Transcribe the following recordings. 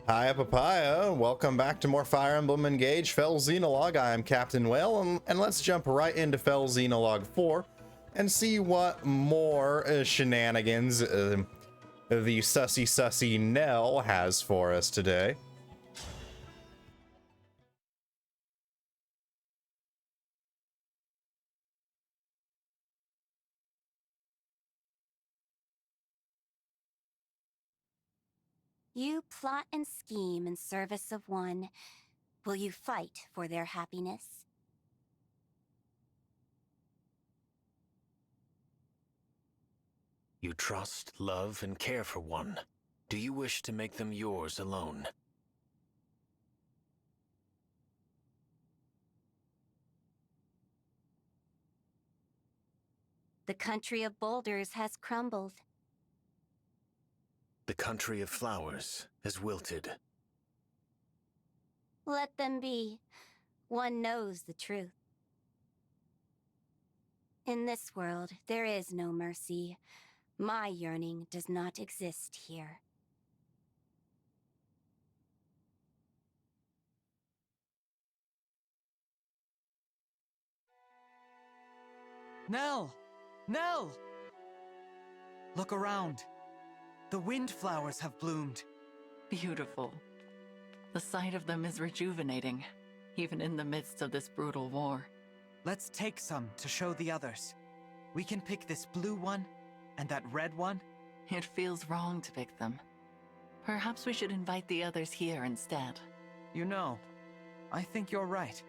Hiya Papaya, welcome back to more Fire Emblem Engage Fel Xenologue. I am Captain Whale, and let's jump right into Fel Xenologue 4 and see what more shenanigans the sussy Nell has for us today. You plot and scheme in service of one. Will you fight for their happiness? You trust, love, and care for one. Do you wish to make them yours alone? The country of boulders has crumbled. The country of flowers has wilted. Let them be. One knows the truth. In this world, there is no mercy. My yearning does not exist here. Nell! Nell! Look around. The windflowers have bloomed. Beautiful. The sight of them is rejuvenating, even in the midst of this brutal war. Let's take some to show the others. We can pick this blue one and that red one. It feels wrong to pick them. Perhaps we should invite the others here instead. You know, I think you're right.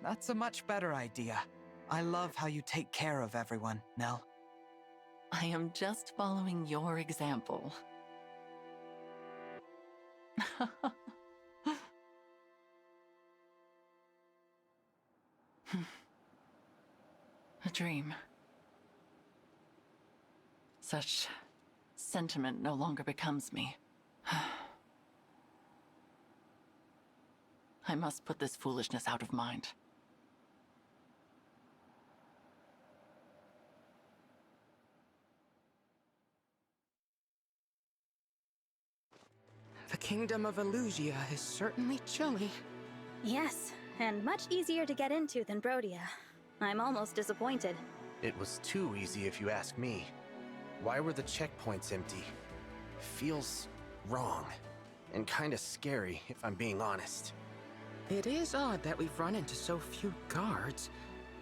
That's a much better idea. I love how you take care of everyone, Nell. I am just following your example. A dream. Such sentiment no longer becomes me. I must put this foolishness out of mind. The kingdom of ELUSIA is certainly chilly. Yes, and much easier to get into than Brodia. I'm almost disappointed. It was too easy if you ask me. Why were the checkpoints empty? Feels wrong. And kinda scary, if I'm being honest. It is odd that we've run into so few guards.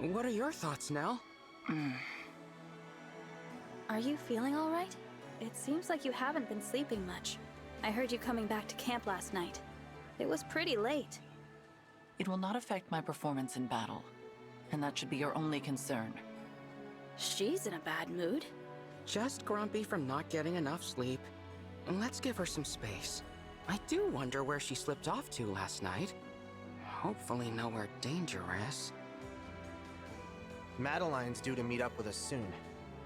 What are your thoughts, Nell? Are you feeling all right? It seems like you haven't been sleeping much. I heard you coming back to camp last night. It was pretty late. It will not affect my performance in battle, and that should be your only concern. She's in a bad mood. Just grumpy from not getting enough sleep. And let's give her some space. I do wonder where she slipped off to last night. Hopefully nowhere dangerous. Madeline's due to meet up with us soon.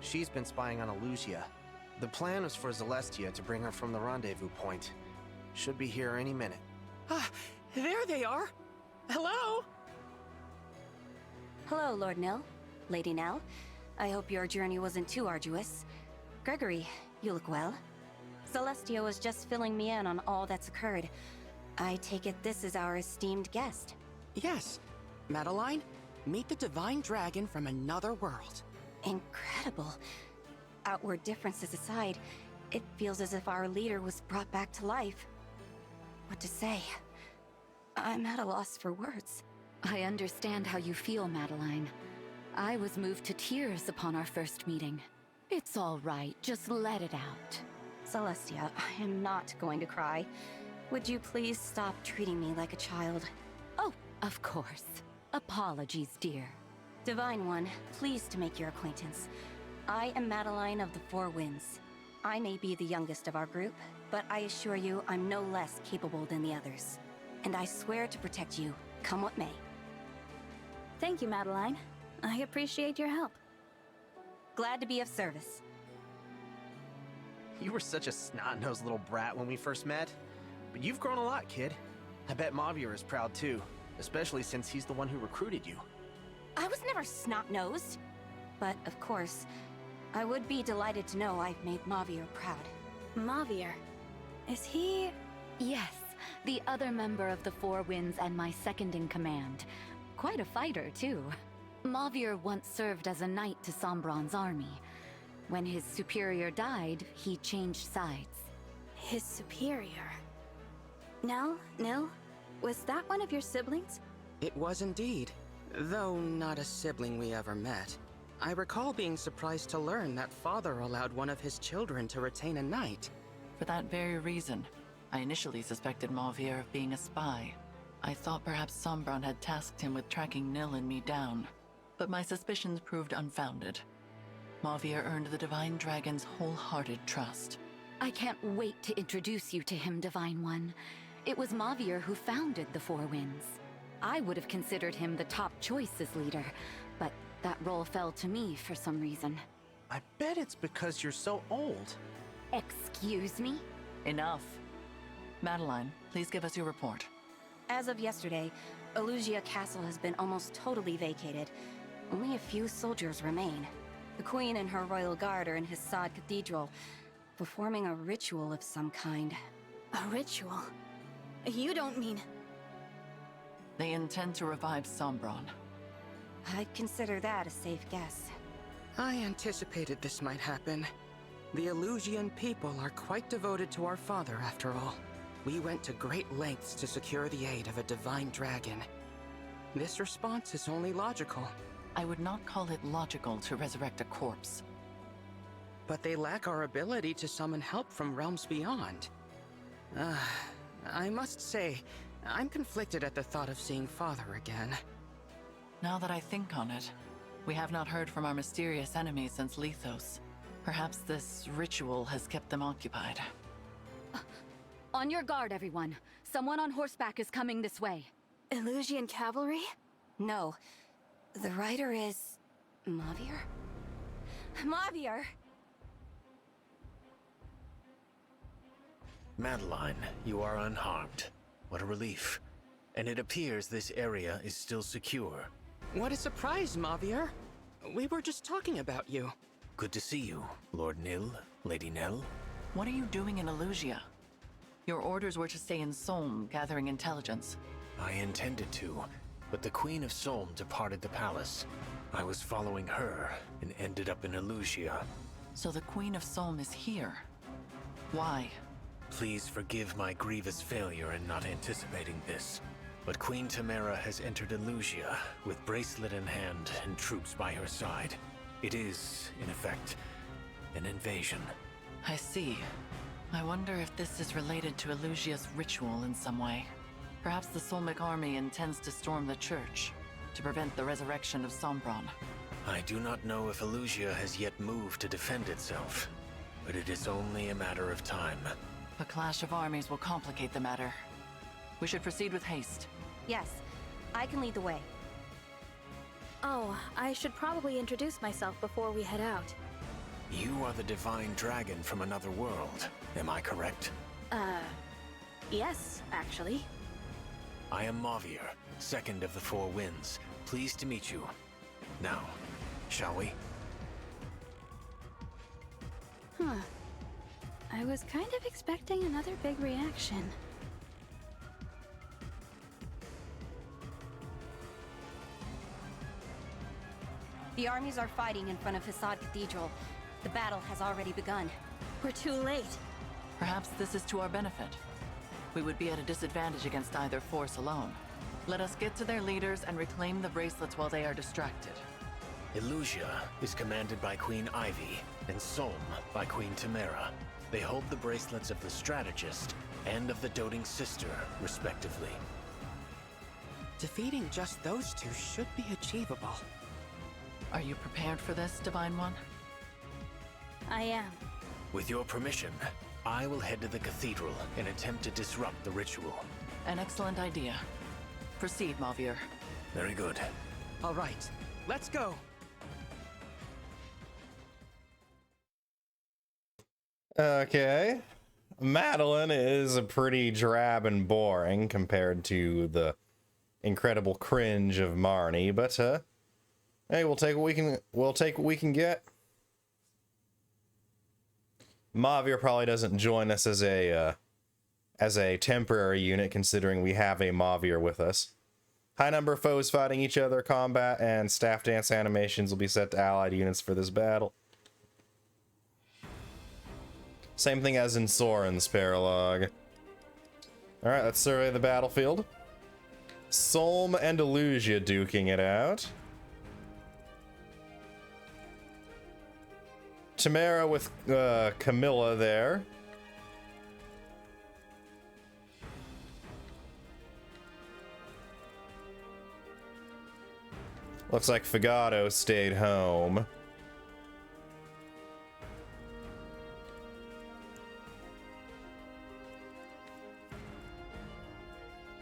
She's been spying on ELUSIA. The plan was for Celestia to bring her from the rendezvous point. Should be here any minute. Ah, there they are! Hello? Hello, Lord Nell. Lady Nell. I hope your journey wasn't too arduous. Gregory, you look well. Celestia was just filling me in on all that's occurred. I take it this is our esteemed guest. Yes. Madeline, meet the divine dragon from another world. Incredible. Outward differences aside, it feels as if our leader was brought back to life. What to say? I'm at a loss for words. I understand how you feel, Madeline. I was moved to tears upon our first meeting. It's all right, just let it out. Celestia, I am not going to cry. Would you please stop treating me like a child? Oh, of course. Apologies, dear. Divine One, pleased to make your acquaintance. I am Madeline of the Four Winds. I may be the youngest of our group, but I assure you I'm no less capable than the others. And I swear to protect you, come what may. Thank you, Madeline. I appreciate your help. Glad to be of service. You were such a snot-nosed little brat when we first met. But you've grown a lot, kid. I bet Mavier is proud too, especially since he's the one who recruited you. I was never snot-nosed. But, of course, I would be delighted to know I've made Mavier proud. Mavier. Is he... Yes, the other member of the Four Winds and my second in command. Quite a fighter, too. Mavier once served as a knight to Sombron's army. When his superior died, he changed sides. His superior. Nell? Was that one of your siblings? It was indeed, though not a sibling we ever met. I recall being surprised to learn that father allowed one of his children to retain a knight. For that very reason, I initially suspected Mavier of being a spy. I thought perhaps Sombron had tasked him with tracking Nil and me down, but my suspicions proved unfounded. Mavier earned the Divine Dragon's wholehearted trust. I can't wait to introduce you to him, Divine One. It was Mavier who founded the Four Winds. I would have considered him the top choice as leader, but that role fell to me for some reason. I bet it's because you're so old. Excuse me? Enough. Madeline, please give us your report. As of yesterday, ELUSIA Castle has been almost totally vacated. Only a few soldiers remain. The Queen and her royal guard are in Hissad Cathedral, performing a ritual of some kind. A ritual? You don't mean... They intend to revive Sombron. I'd consider that a safe guess. I anticipated this might happen. The Elusian people are quite devoted to our father, after all. We went to great lengths to secure the aid of a divine dragon. This response is only logical. I would not call it logical to resurrect a corpse. But they lack our ability to summon help from realms beyond. I must say, I'm conflicted at the thought of seeing father again. Now that I think on it, we have not heard from our mysterious enemies since Lethos. Perhaps this ritual has kept them occupied. On your guard, everyone. Someone on horseback is coming this way. Elusian cavalry? No. The rider is... Mavier? Mavier! Madeline, you are unharmed. What a relief. And it appears this area is still secure. What a surprise, Mavier. We were just talking about you. Good to see you, Lord Nil, Lady Nell. What are you doing in ELUSIA? Your orders were to stay in SOLM, gathering intelligence. I intended to, but the Queen of SOLM departed the palace. I was following her and ended up in ELUSIA. So the Queen of SOLM is here. Why? Please forgive my grievous failure in not anticipating this. But Queen Tamara has entered ELUSIA with bracelet in hand and troops by her side. It is, in effect, an invasion. I see. I wonder if this is related to ELUSIA's ritual in some way. Perhaps the Solmic army intends to storm the church to prevent the resurrection of Sombron. I do not know if ELUSIA has yet moved to defend itself, but it is only a matter of time. A clash of armies will complicate the matter. We should proceed with haste. Yes, I can lead the way. Oh, I should probably introduce myself before we head out. You are the divine dragon from another world, am I correct? Yes, actually. I am Mavier, second of the Four Winds. Pleased to meet you. Now, shall we? Huh. I was kind of expecting another big reaction. The armies are fighting in front of Hissad Cathedral. The battle has already begun. We're too late. Perhaps this is to our benefit. We would be at a disadvantage against either force alone. Let us get to their leaders and reclaim the bracelets while they are distracted. ELUSIA is commanded by Queen Ivy, and SOLM by Queen Tamara. They hold the bracelets of the Strategist and of the Doting Sister, respectively. Defeating just those two should be achievable. Are you prepared for this, Divine One? I am. With your permission, I will head to the cathedral and attempt to disrupt the ritual. An excellent idea. Proceed, Mavier. Very good. All right, let's go. Okay. Madeline is pretty drab and boring compared to the incredible cringe of Marnie, but hey, we'll take what we can get. Mavier probably doesn't join us as a as a temporary unit, considering we have a Mavier with us. High number of foes fighting each other, combat, and staff dance animations will be set to allied units for this battle. Same thing as in Soren's paralogue. Alright, let's survey the battlefield. SOLM and ELUSIA duking it out. Tamara with Camilla there. Looks like Fagato stayed home.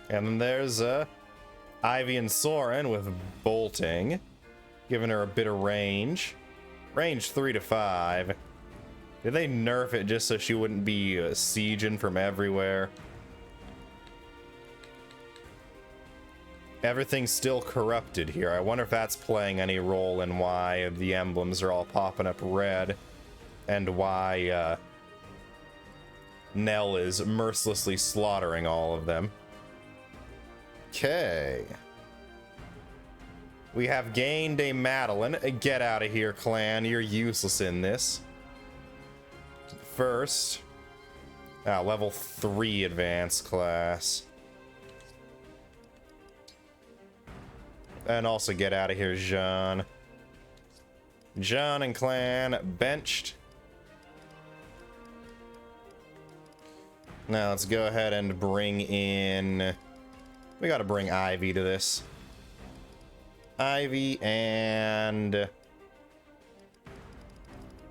And then there's Ivy and Soren with bolting, giving her a bit of range. Range 3 to 5. Did they nerf it just so she wouldn't be sieging from everywhere? Everything's still corrupted here. I wonder if that's playing any role in why the emblems are all popping up red, and why Nell is mercilessly slaughtering all of them. Okay. We have gained a Madeline. Get out of here, clan. You're useless in this. First. Level 3 advanced class. And also get out of here, Jean. Jean and clan benched. Now let's go ahead and bring in... We gotta bring Ivy to this. Ivy and...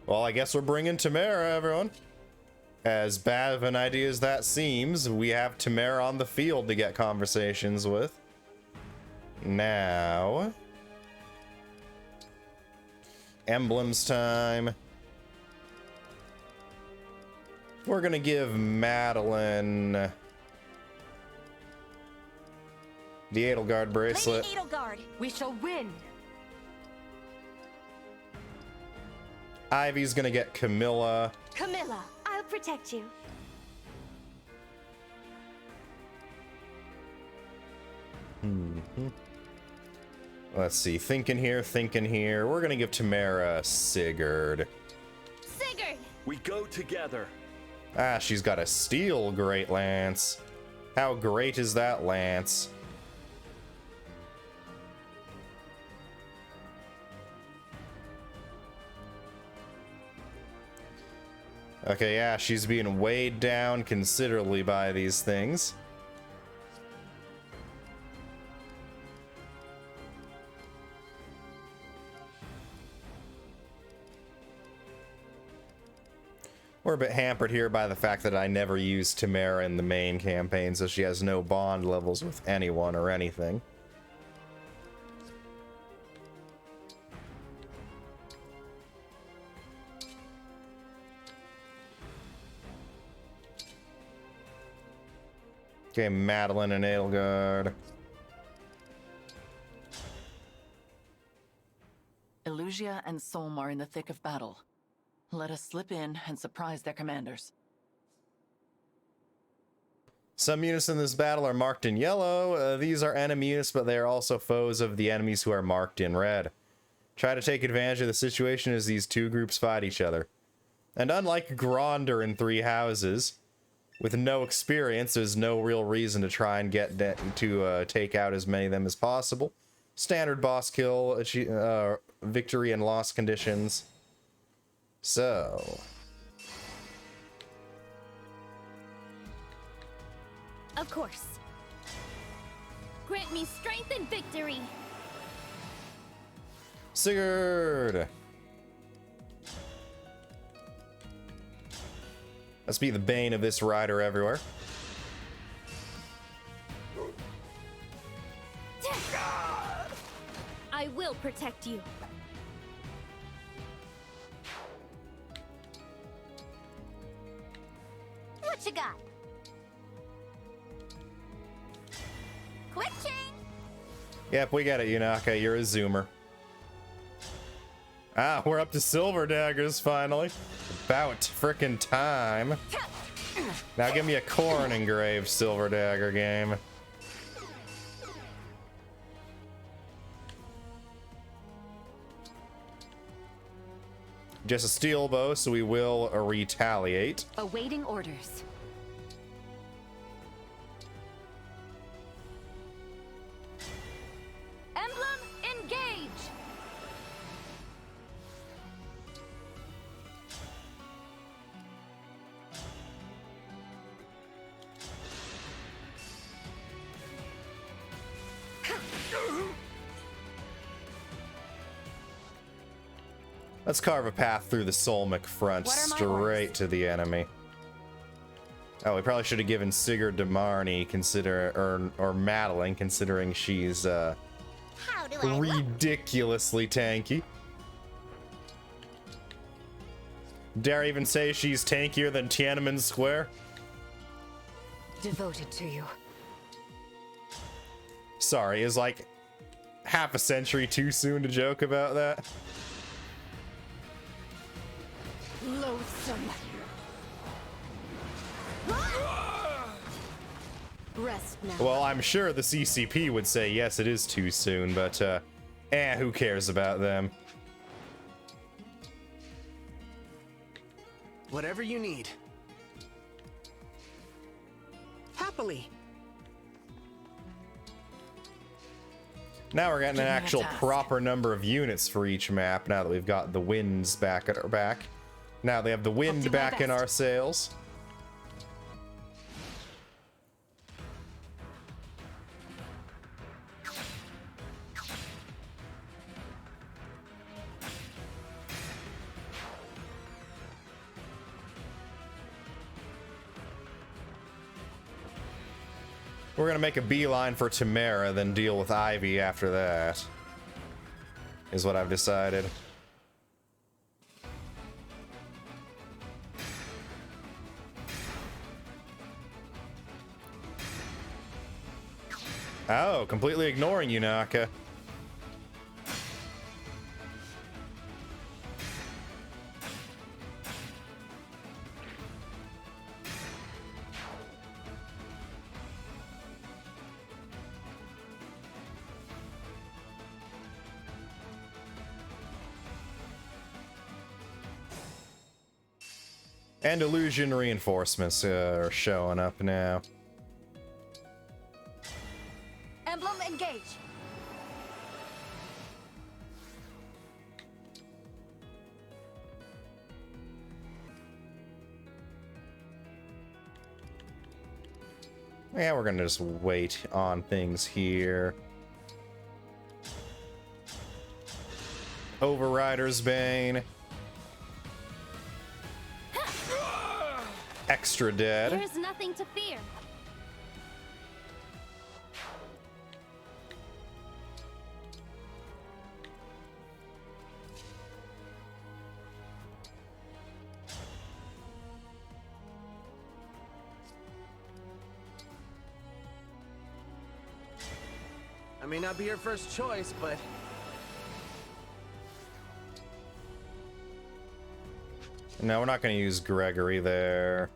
Well, I guess we're bringing Tamara, everyone. As bad of an idea as that seems, we have Tamara on the field to get conversations with. Now... Emblems time. We're gonna give Madeline... the Edelgard bracelet. Lady Edelgard, we shall win. Ivy's gonna get Camilla. Camilla, I'll protect you. Let's see. Thinking here, thinking here. We're gonna give Tamara Sigurd. Sigurd! We go together. Ah, she's got a steel great lance. How great is that lance? Okay, yeah, she's being weighed down considerably by these things. We're a bit hampered here by the fact that I never used Tamara in the main campaign, so she has no bond levels with anyone or anything. Okay, Madeline and Edelgard. ELUSIA and SOLM are in the thick of battle. Let us slip in and surprise their commanders. Some units in this battle are marked in yellow. These are enemy units, but they are also foes of the enemies who are marked in red. Try to take advantage of the situation as these two groups fight each other. And unlike Gronder in Three Houses, with no experience, there's no real reason to try and get to take out as many of them as possible. Standard boss kill, victory and loss conditions. So... Of course. Grant me strength and victory. Sigurd! Let's be the bane of this rider everywhere. I will protect you. What you got? Quick change. Yep, we get it, Yunaka. You're a zoomer. Ah, we're up to silver daggers finally. About frickin' time. Now give me a corn engraved silver dagger game. Just a steel bow, so we will retaliate. Awaiting orders. Emblem, engage! Let's carve a path through the Solmic front straight to the enemy. Oh, we probably should have given Sigurd to Marnie, or Madeline, considering she's ridiculously tanky. Dare even say she's tankier than Tiananmen Square? Devoted to you. Sorry, is like half a century too soon to joke about that? Loathsome. Rest now. Well, I'm sure the CCP would say yes, it is too soon, but who cares about them? Whatever you need. Happily. Now we're getting an Give me a actual task. proper number of units for each map now that we've got the winds back at our back. Now they have the wind do my back in best. our sails. We're gonna make a beeline for Tamara, then deal with Ivy after that. Is what I've decided. Oh, completely ignoring you, Naka. And illusion reinforcements are showing up now. Emblem, engage! Yeah, we're gonna just wait on things here. Overrider's Bane. Extra dead. There's nothing to fear. I may not be your first choice, but No, we're not going to use Gregory there.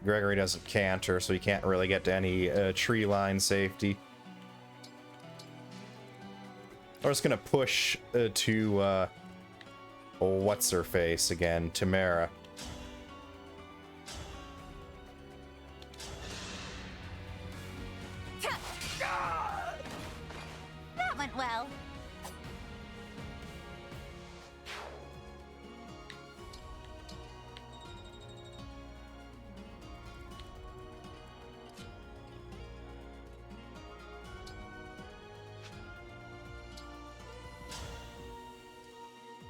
Gregory doesn't canter, so he can't really get to any tree line safety. We're just going to push to what's-her-face again, Tamara. That went well.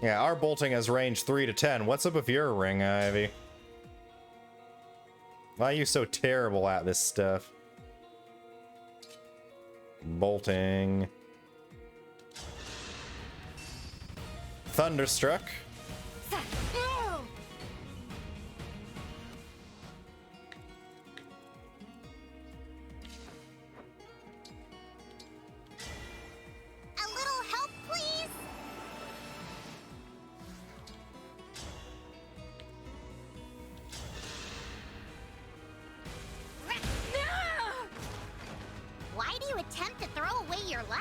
Yeah, our bolting has range 3 to 10. What's up with your ring, Ivy? Why are you so terrible at this stuff? Bolting. Thunderstruck. A little help, please? your life.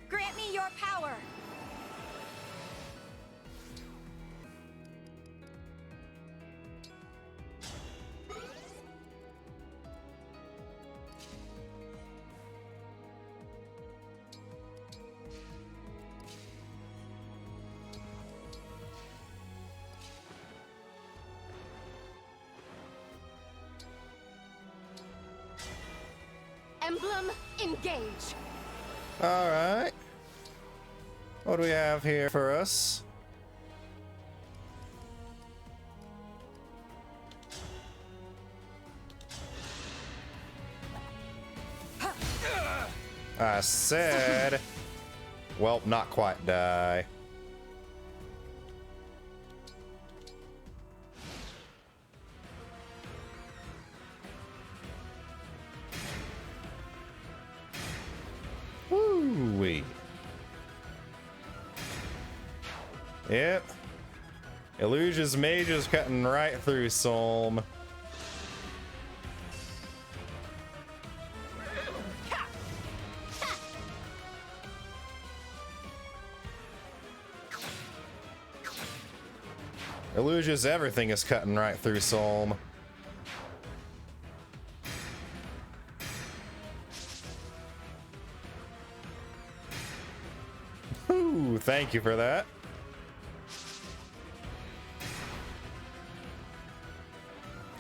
Grant me your power! Emblem, engage. All right. What do we have here for us? I said, well, not quite die. Woo-wee. Yep. Elusia's mage is cutting right through SOLM. Elusia's everything is cutting right through SOLM. Ooh, thank you for that.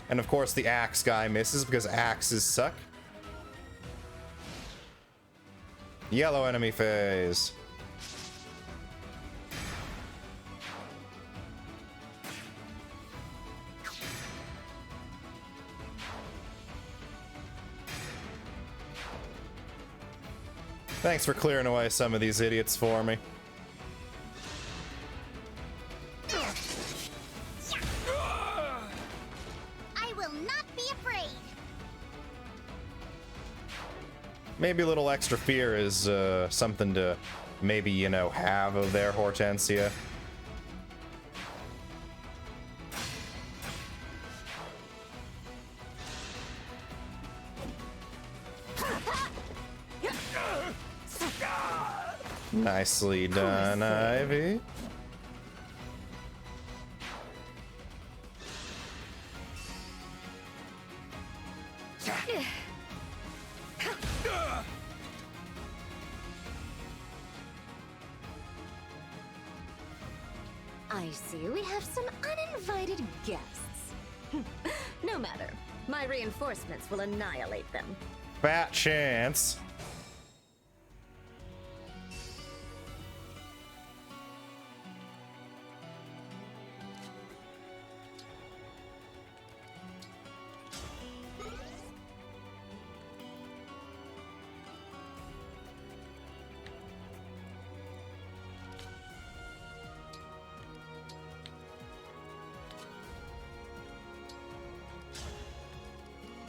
And of course the axe guy misses because axes suck. Yellow enemy phase. Thanks for clearing away some of these idiots for me. I will not be afraid. Maybe a little extra fear is something to maybe, you know, have of their Hortensia. Nicely done, Ivy. I see we have some uninvited guests. No matter. My reinforcements will annihilate them. Fat chance.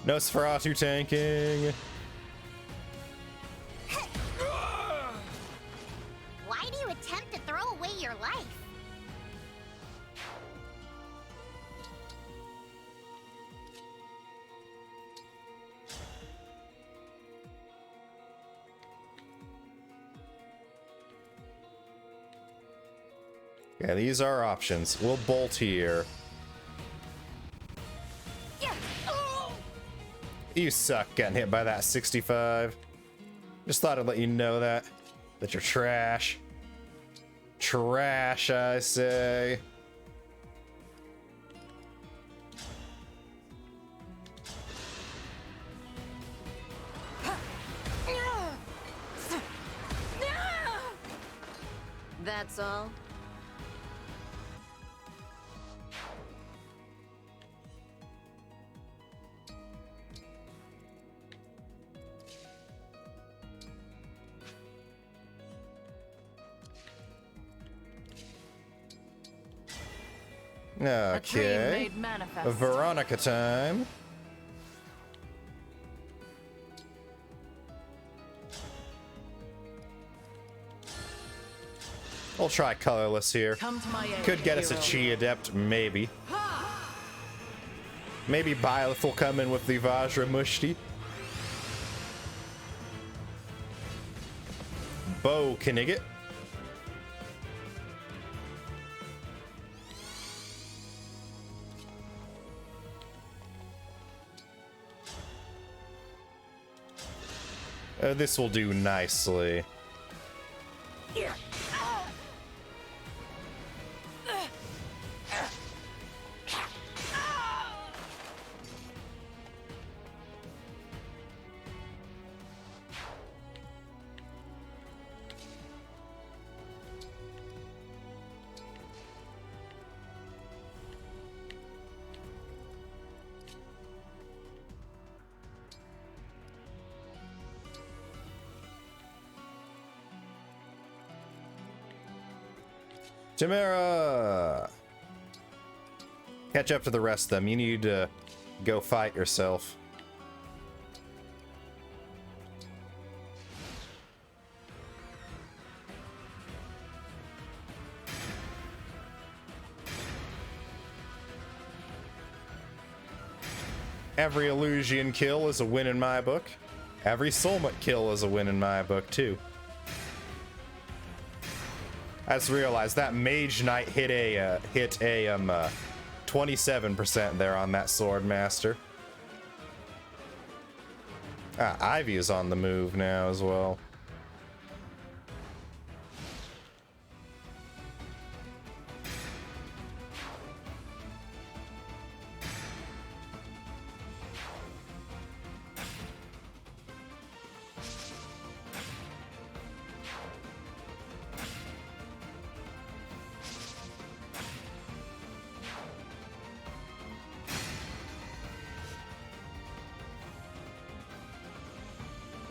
Nosferatu tanking. Why do you attempt to throw away your life? Yeah, these are options. We'll bolt here. You suck getting hit by that 65. Just thought I'd let you know that you're trash. Trash, I say. That's all? Okay. Veronica time. We'll try colorless here. Come to my aid, Could get us a hero. Chi Adept, maybe. Maybe Byleth will come in with the Vajra Mushti. Bo Knigget. This will do nicely. Chimera! Catch up to the rest of them. You need to go fight yourself. Every Illusian kill is a win in my book. Every SOLM kill is a win in my book, too. I just realized that Mage Knight hit a 27% there on that Sword Master. Ivy is on the move now as well.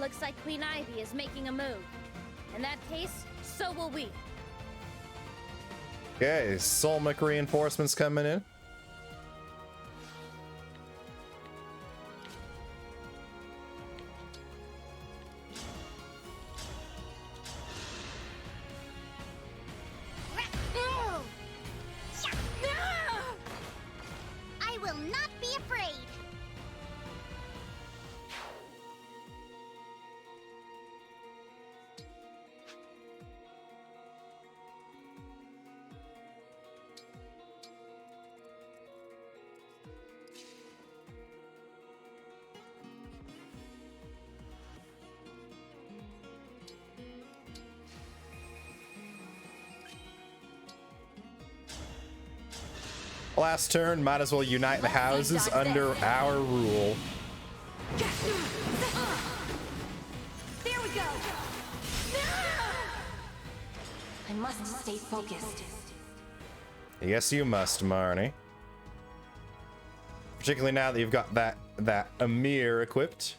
Looks like Queen Ivy is making a move. In that case, so will we. Okay, Solmic reinforcements coming in. I will not be afraid. Last turn, might as well unite the houses under our rule. There we go. I must stay focused. Yes, you must, Marnie. Particularly now that you've got that Amir equipped.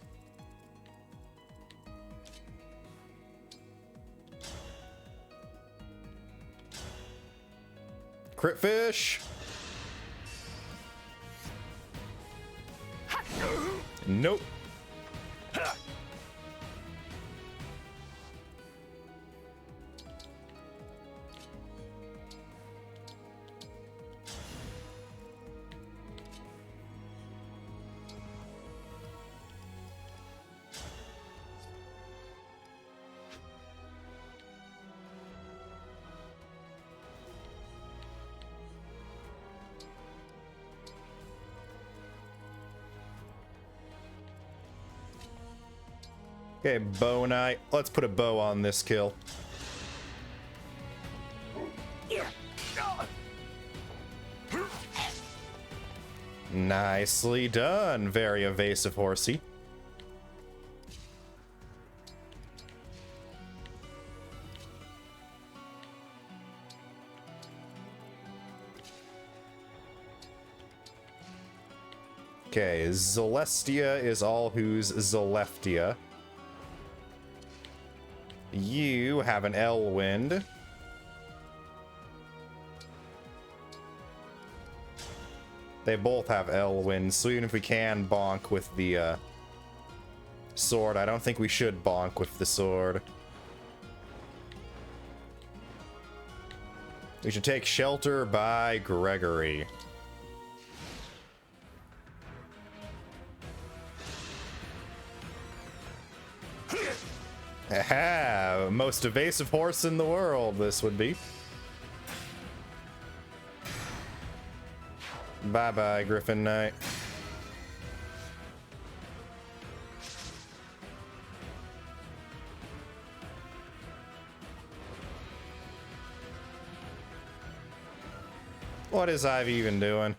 Crit fish. Nope. Okay, bow knight. Let's put a bow on this kill. Nicely done, very evasive horsey. Okay, Zelestia is all who's Zeleftia. You have an Elwind. They both have Elwind, so even if we can bonk with the sword, I don't think we should bonk with the sword. We should take shelter by Gregory. Aha! Most evasive horse in the world, this would be. Bye-bye, Griffin Knight. What is Ivy even doing?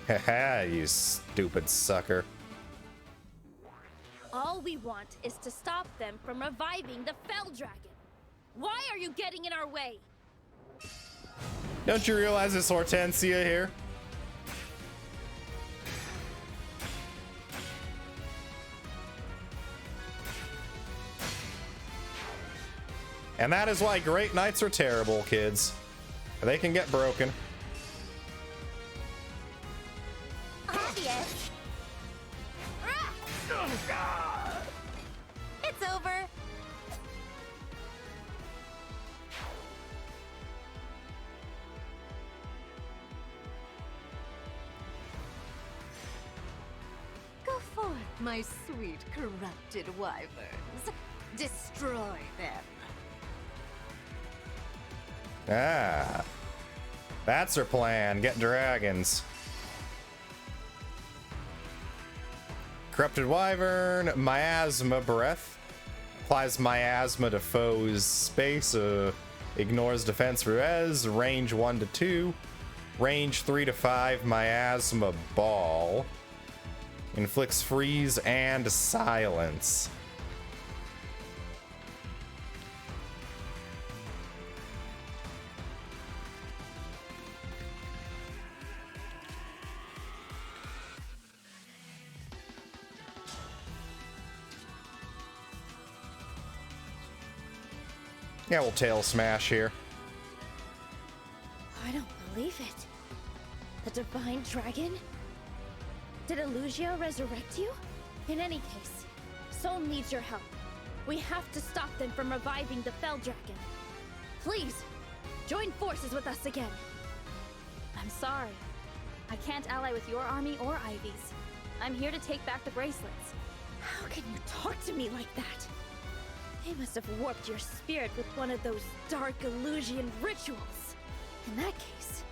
Haha, you stupid sucker. All we want is to stop them from reviving the Fell Dragon. Why are you getting in our way? Don't you realize it's Hortensia here? And that is why great knights are terrible, kids. They can get broken. Obvious. It's over. Go forth, my sweet corrupted wyverns. Destroy them. Ah. That's her plan. Get dragons. Corrupted Wyvern, Miasma Breath. Applies Miasma to foes' space. Ignores defense res. Range 1 to 2. Range 3 to 5. Miasma Ball. Inflicts freeze and silence. Yeah, we'll tail smash here. I don't believe it. The Divine Dragon? Did ELUSIA resurrect you? In any case, SOLM needs your help. We have to stop them from reviving the Fell Dragon. Please, join forces with us again. I'm sorry. I can't ally with your army or Ivy's. I'm here to take back the bracelets. How can you talk to me like that? They must have warped your spirit with one of those dark Elusian rituals. In that case,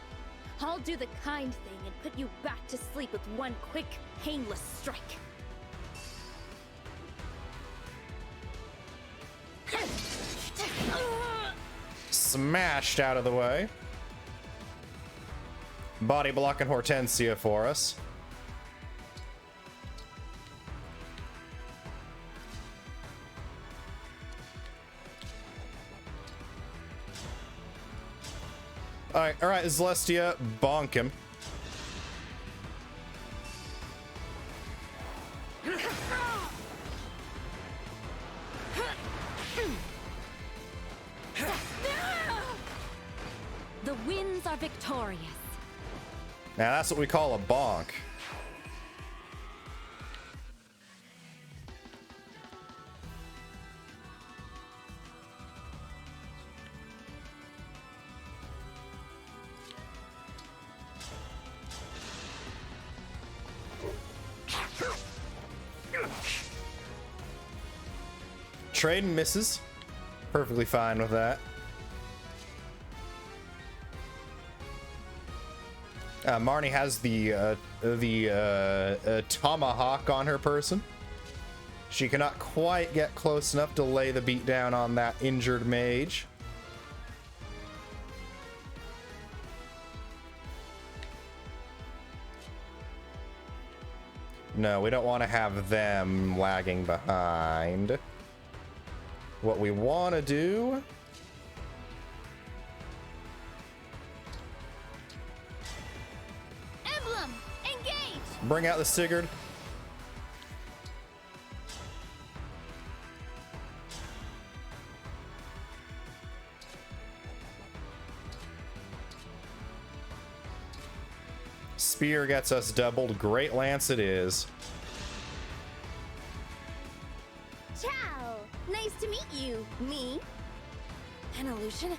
I'll do the kind thing and put you back to sleep with one quick, painless strike. Smashed out of the way. Body blocking Hortensia for us. All right, Celestia, bonk him. The winds are victorious. Now that's what we call a bonk. Trade misses. Perfectly fine with that. Marnie has the tomahawk on her person. She cannot quite get close enough to lay the beat down on that injured mage. No, we don't want to have them lagging behind. What we want to do... Emblem, engage! Bring out the Sigurd. spear gets us doubled. Great lance it is. Ciao! Nice to meet you, me. An illusion?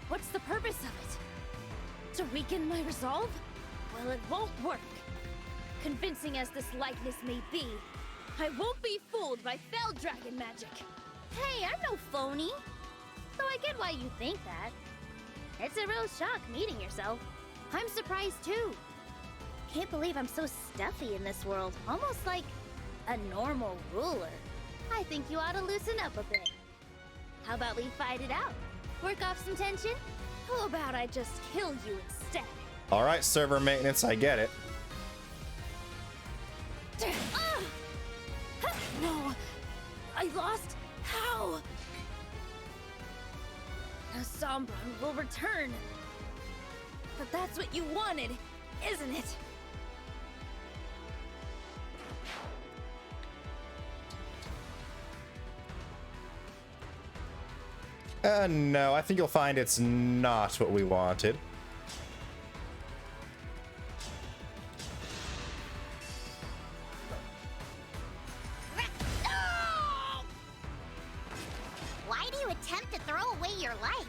What's the purpose of it? To weaken my resolve? Well, it won't work. Convincing as this likeness may be, I won't be fooled by fell dragon magic. Hey, I'm no phony. So I get why you think that. It's a real shock meeting yourself. I'm surprised too. Can't believe I'm so stuffy in this world, almost like a normal ruler. I think you ought to loosen up a bit. How about we fight it out? Work off some tension? How about I just kill you instead? All right, server maintenance, I get it. No, I lost. How? Now Sombron will return. But that's what you wanted, isn't it? No, I think you'll find it's not what we wanted. Why do you attempt to throw away your life?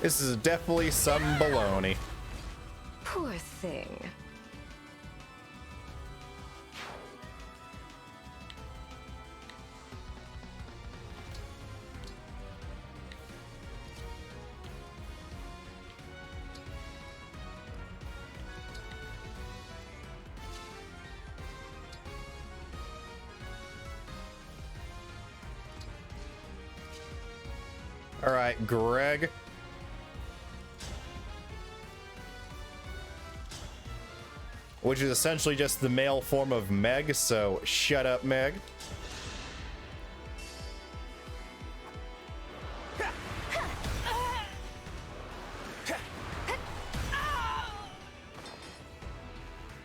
This is definitely some baloney. Poor thing. All right, Greg. Which is essentially just the male form of Meg, so shut up, Meg.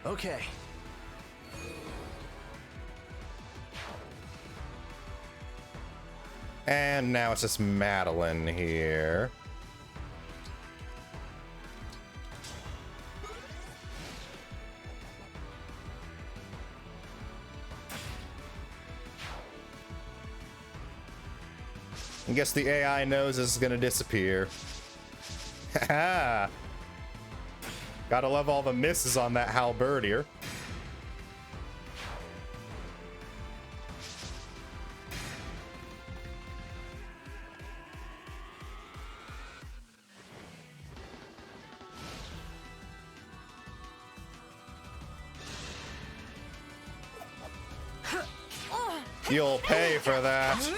Okay. And now it's just Madeline here. I guess the AI knows this is gonna disappear. Haha! Gotta love all the misses on that halberdier. You'll pay for that.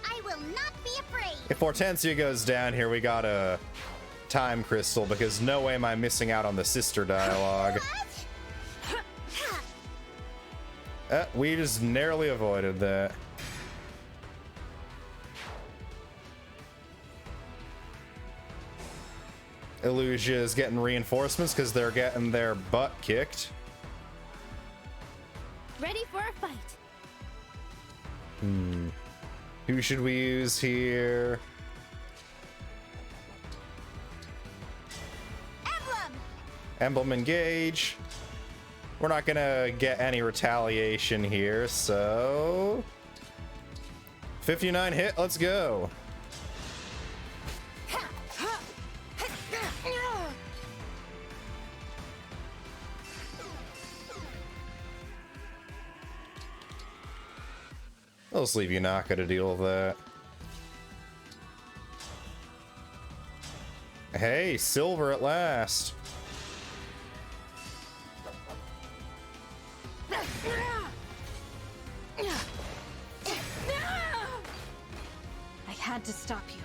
I will not be afraid. If Hortensia goes down here, we got a time crystal, because no way am I missing out on the sister dialogue. We just narrowly avoided that. Elusia is getting reinforcements because they're getting their butt kicked. Ready for a fight. Who should we use here? Emblem engage. We're not gonna get any retaliation here, so 59 hit, let's go. I'll just leave you not gonna deal with that. Hey, silver at last. I had to stop you.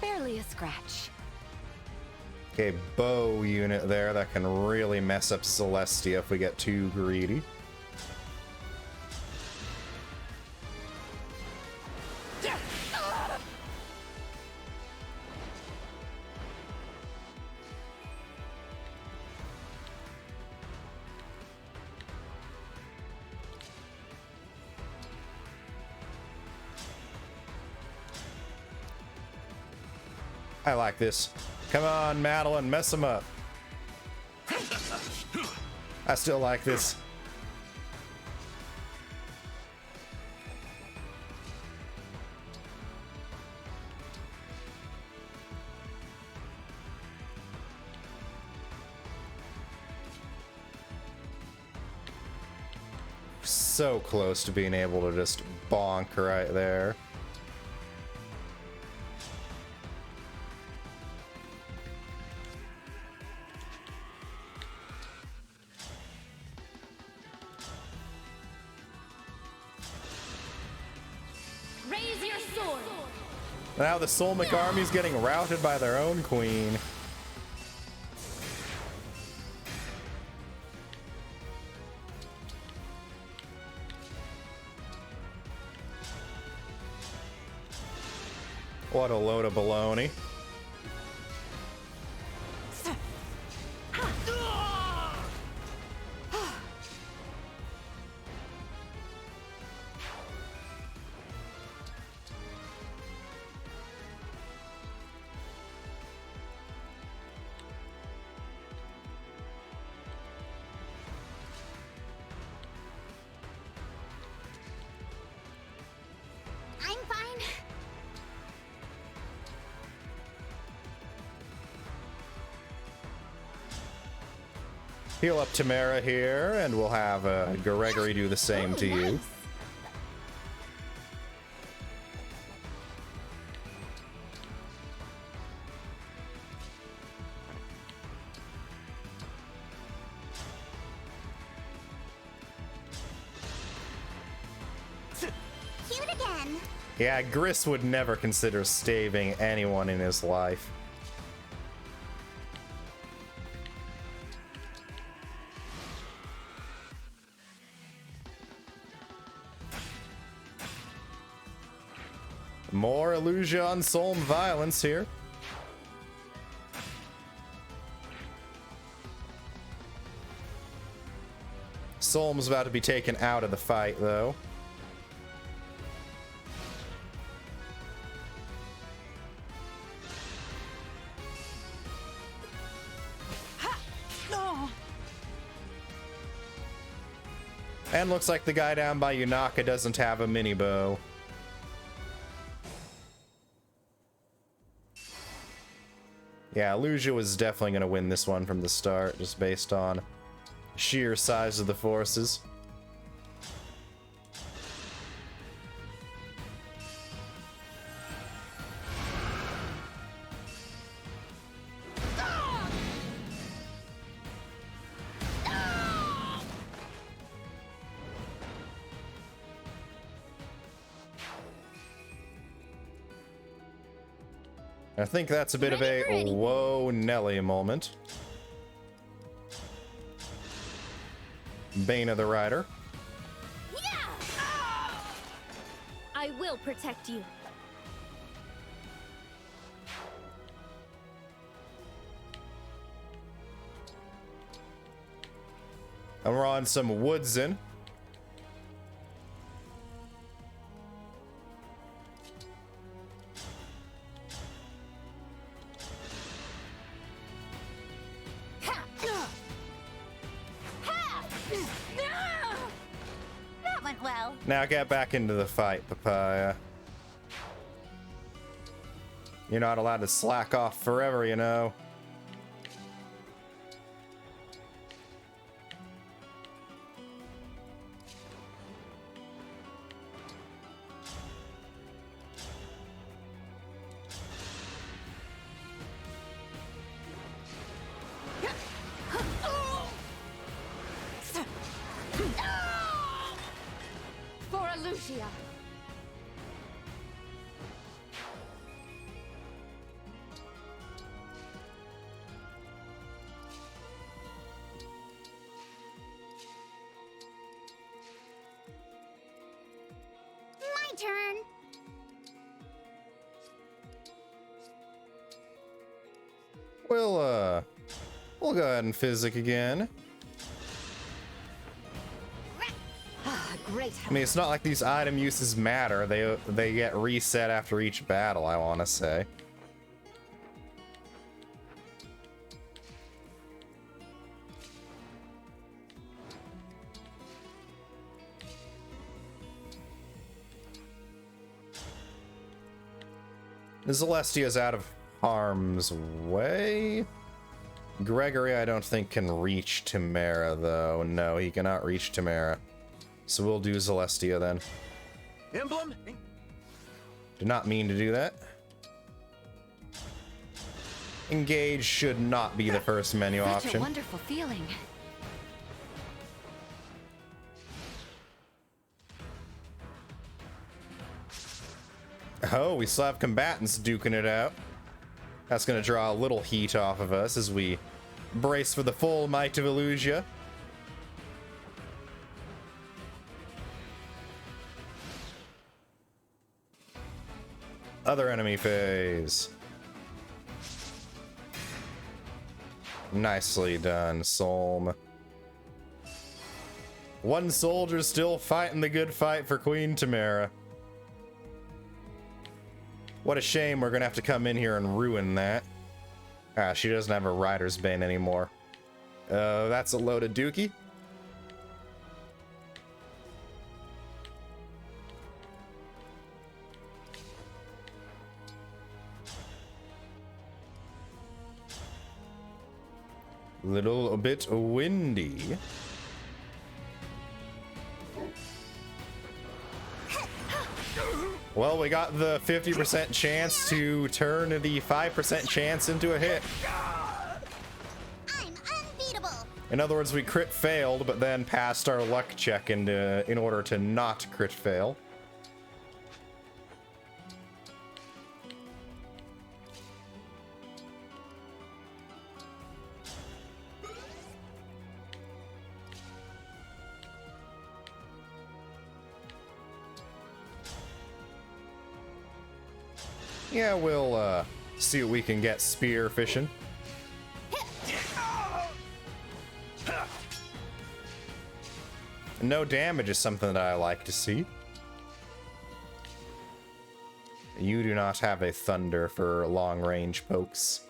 Barely a scratch. Okay, bow unit there that can really mess up Celestia if we get too greedy. I like this. Come on, Madeline, mess him up. I still like this. So close to being able to just bonk right there. Raise your sword. Now the Solmic army's getting routed by their own queen. What a load of baloney. I'm fine. Heal up Tamara here, and we'll have Gregory do the same to you. Cute again. Yeah, Gris would never consider staving anyone in his life. More ELUSIA on SOLM violence here. SOLM's about to be taken out of the fight, though. And looks like the guy down by Yunaka doesn't have a mini bow. Yeah, ELUSIA was definitely going to win this one from the start, just based on sheer size of the forces. I think that's a bit of a whoa Nelly moment. Bane of the Rider. I will protect you. And we're on some Woodson. That went well. Now get back into the fight, Papaya. You're not allowed to slack off forever, you know. We'll go ahead and physic again. Great. I mean, it's not like these item uses matter. They get reset after each battle, I want to say. Celestia's out of harm's way. Gregory, I don't think, can reach Tamara, though. No, he cannot reach Tamara. So we'll do Celestia then. Emblem? Did not mean to do that. Engage should not be the first menu Such option. a wonderful feeling. Oh, we still have combatants duking it out. That's going to draw a little heat off of us as we brace for the full might of ELUSIA. Other enemy phase. Nicely done, SOLM. One soldier still fighting the good fight for Queen Tamara. What a shame we're gonna have to come in here and ruin that. Ah, she doesn't have a Rider's Bane anymore. That's a loaded dookie. Little bit windy. Well, we got the 50% chance to turn the 5% chance into a hit. I'm unbeatable. In other words, we crit failed, but then passed our luck check in order to not crit fail. Yeah, we'll see what we can get spear fishing. No damage is something that I like to see. You do not have a thunder for long range pokes.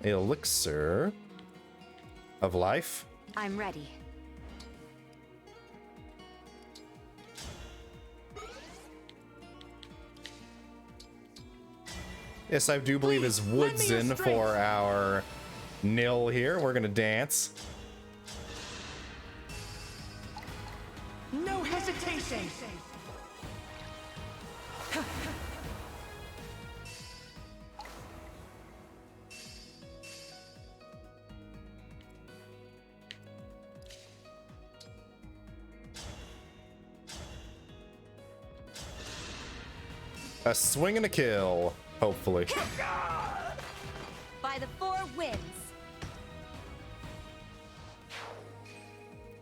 Elixir of life. I'm ready. Yes, I do believe is Woodson for our nil here. We're gonna dance. No hesitation. A swing and a kill, hopefully. By the 4 winds.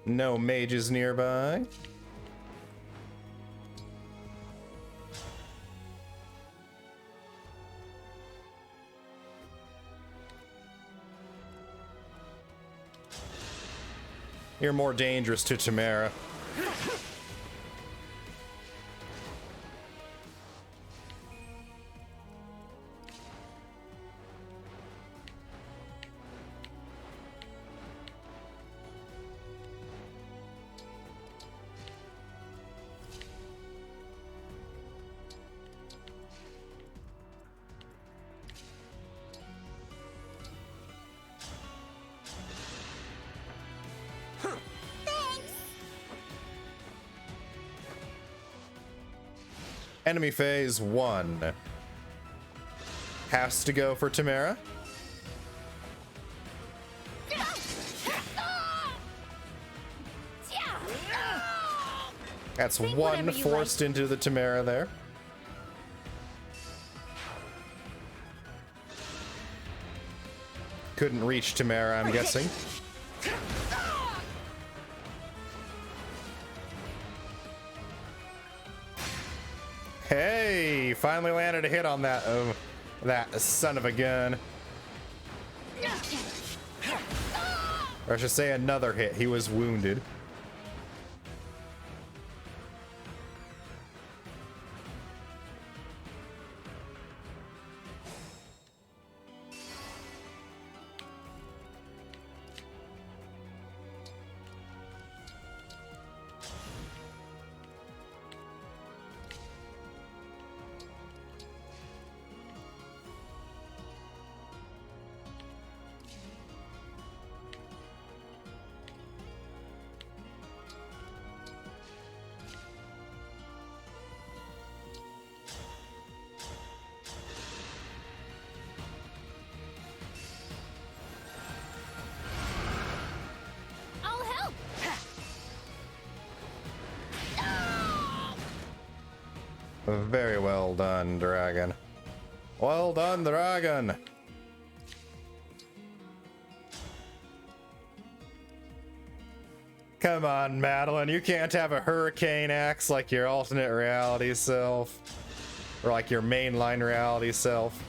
No mages nearby. You're more dangerous to Tamara. Enemy phase 1 has to go for Tamara. That's Think one whatever you forced into the Tamara there. couldn't reach Tamara, I'm guessing. Hey, finally landed a hit on that that son of a gun. Or I should say another hit. He was wounded. Very well done, dragon. Well done, dragon. Come on, Madeline. You can't have a hurricane axe like your alternate reality self. Or like your mainline reality self.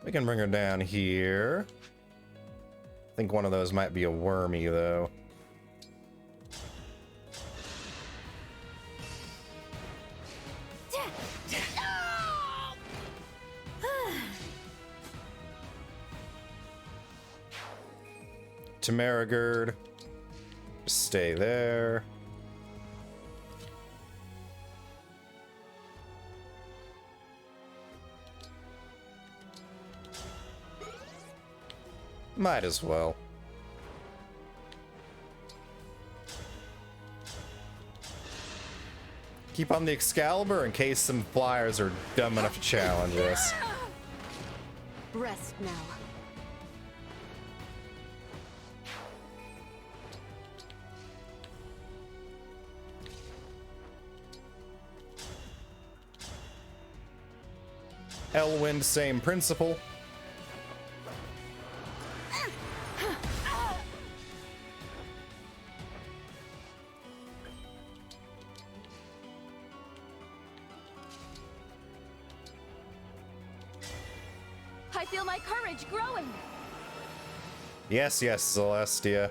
We can bring her down here. I think one of those might be a wormy, though. Tamaragird. Stay there. Might as well. Keep on the Excalibur in case some flyers are dumb enough to challenge us. Rest now. Elwind, same principle. I feel my courage growing. Yes, yes, Celestia.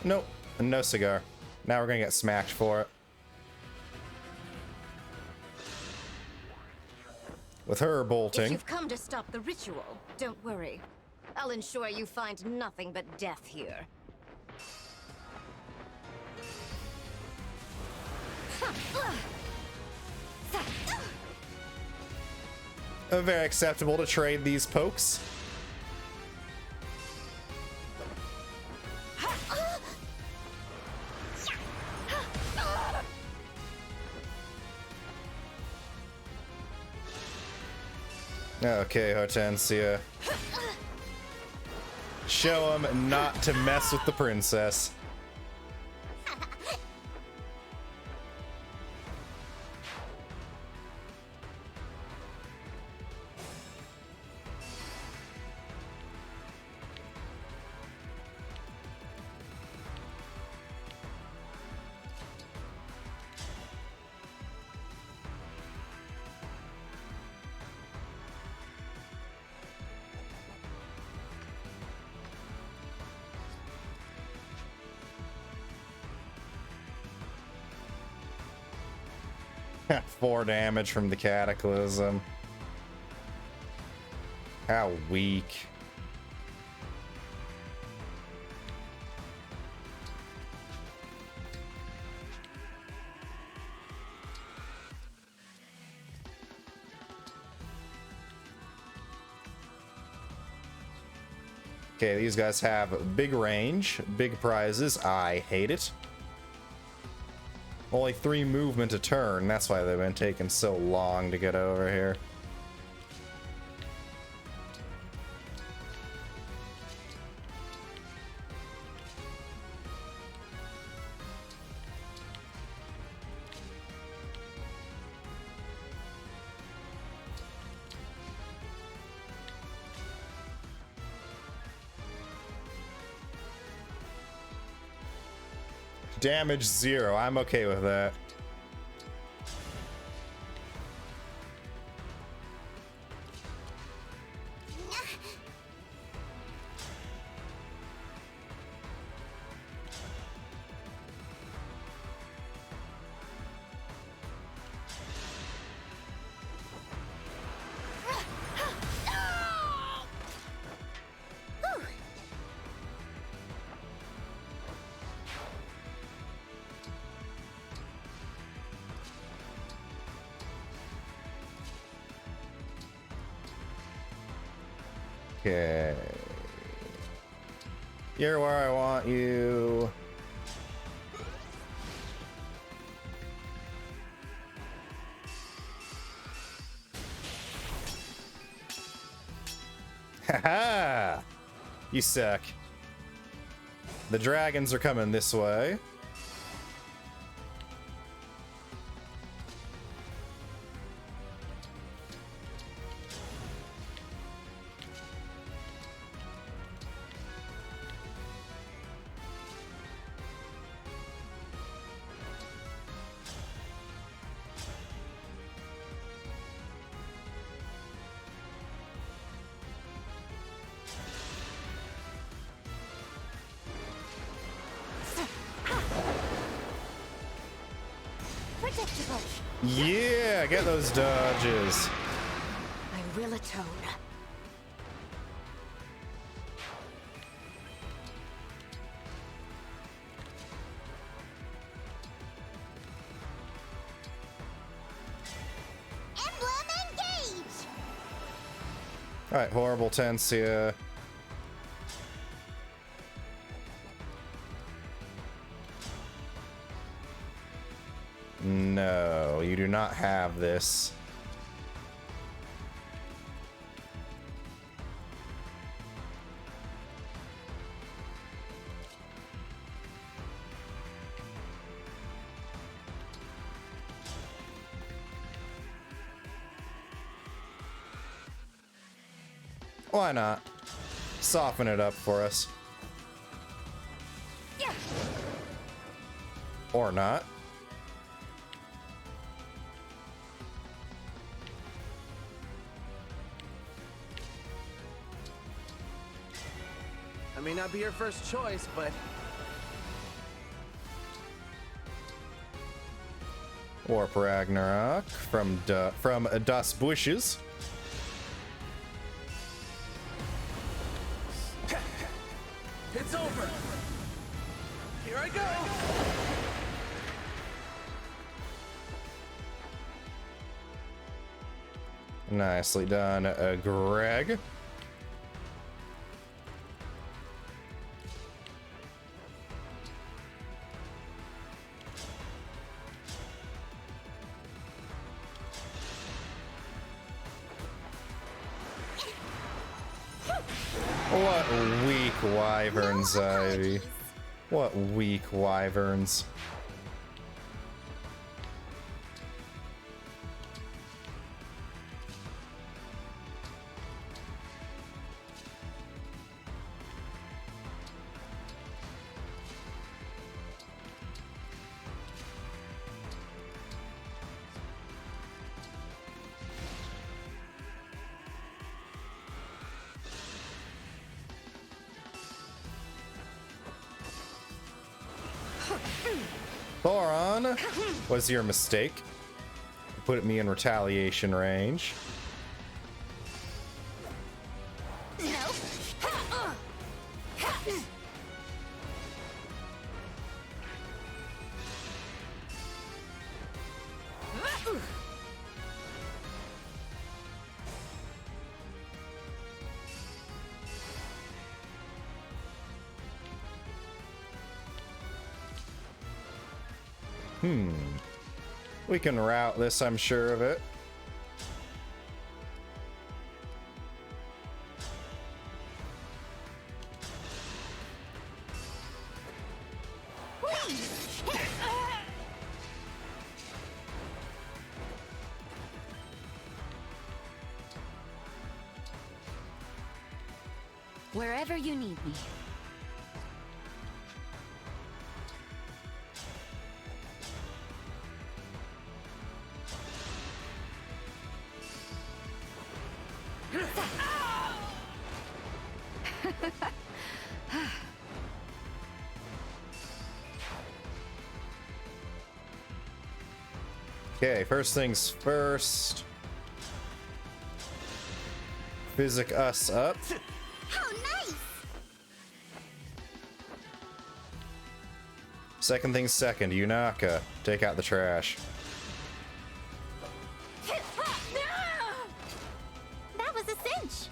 Nope, no cigar. Now we're gonna get smacked for it. With her If bolting. you've come to stop the ritual, don't worry. I'll ensure you find nothing but death here. Very acceptable to trade these pokes. Okay, Hortensia. Show him not to mess with the princess. Four damage from the Cataclysm. How weak. Okay, these guys have big range, big prizes. I hate it. Only 3 movement a turn. That's why they've been taking so long to get over here. Damage 0. I'm okay with that. Okay. You're where I want you. Haha! You suck. The dragons are coming this way. Yeah, get those dodges. I will atone. Emblem engage! Alright, horrible tense here. No, you do not have this. Why not? Soften it up for us. Yeah. Or not. I may not be your first choice, but Warp Ragnarok from Dust Bushes. it's over. Here I go. Nicely done, Greg. What weak wyverns, Ivy. What weak wyverns. Thoron, was your mistake? Put me in retaliation range. We can route this, I'm sure of it. Wherever you need me. Okay, first things first. Physic us up. How nice! Second things second, Yunaka, take out the trash. That was a cinch!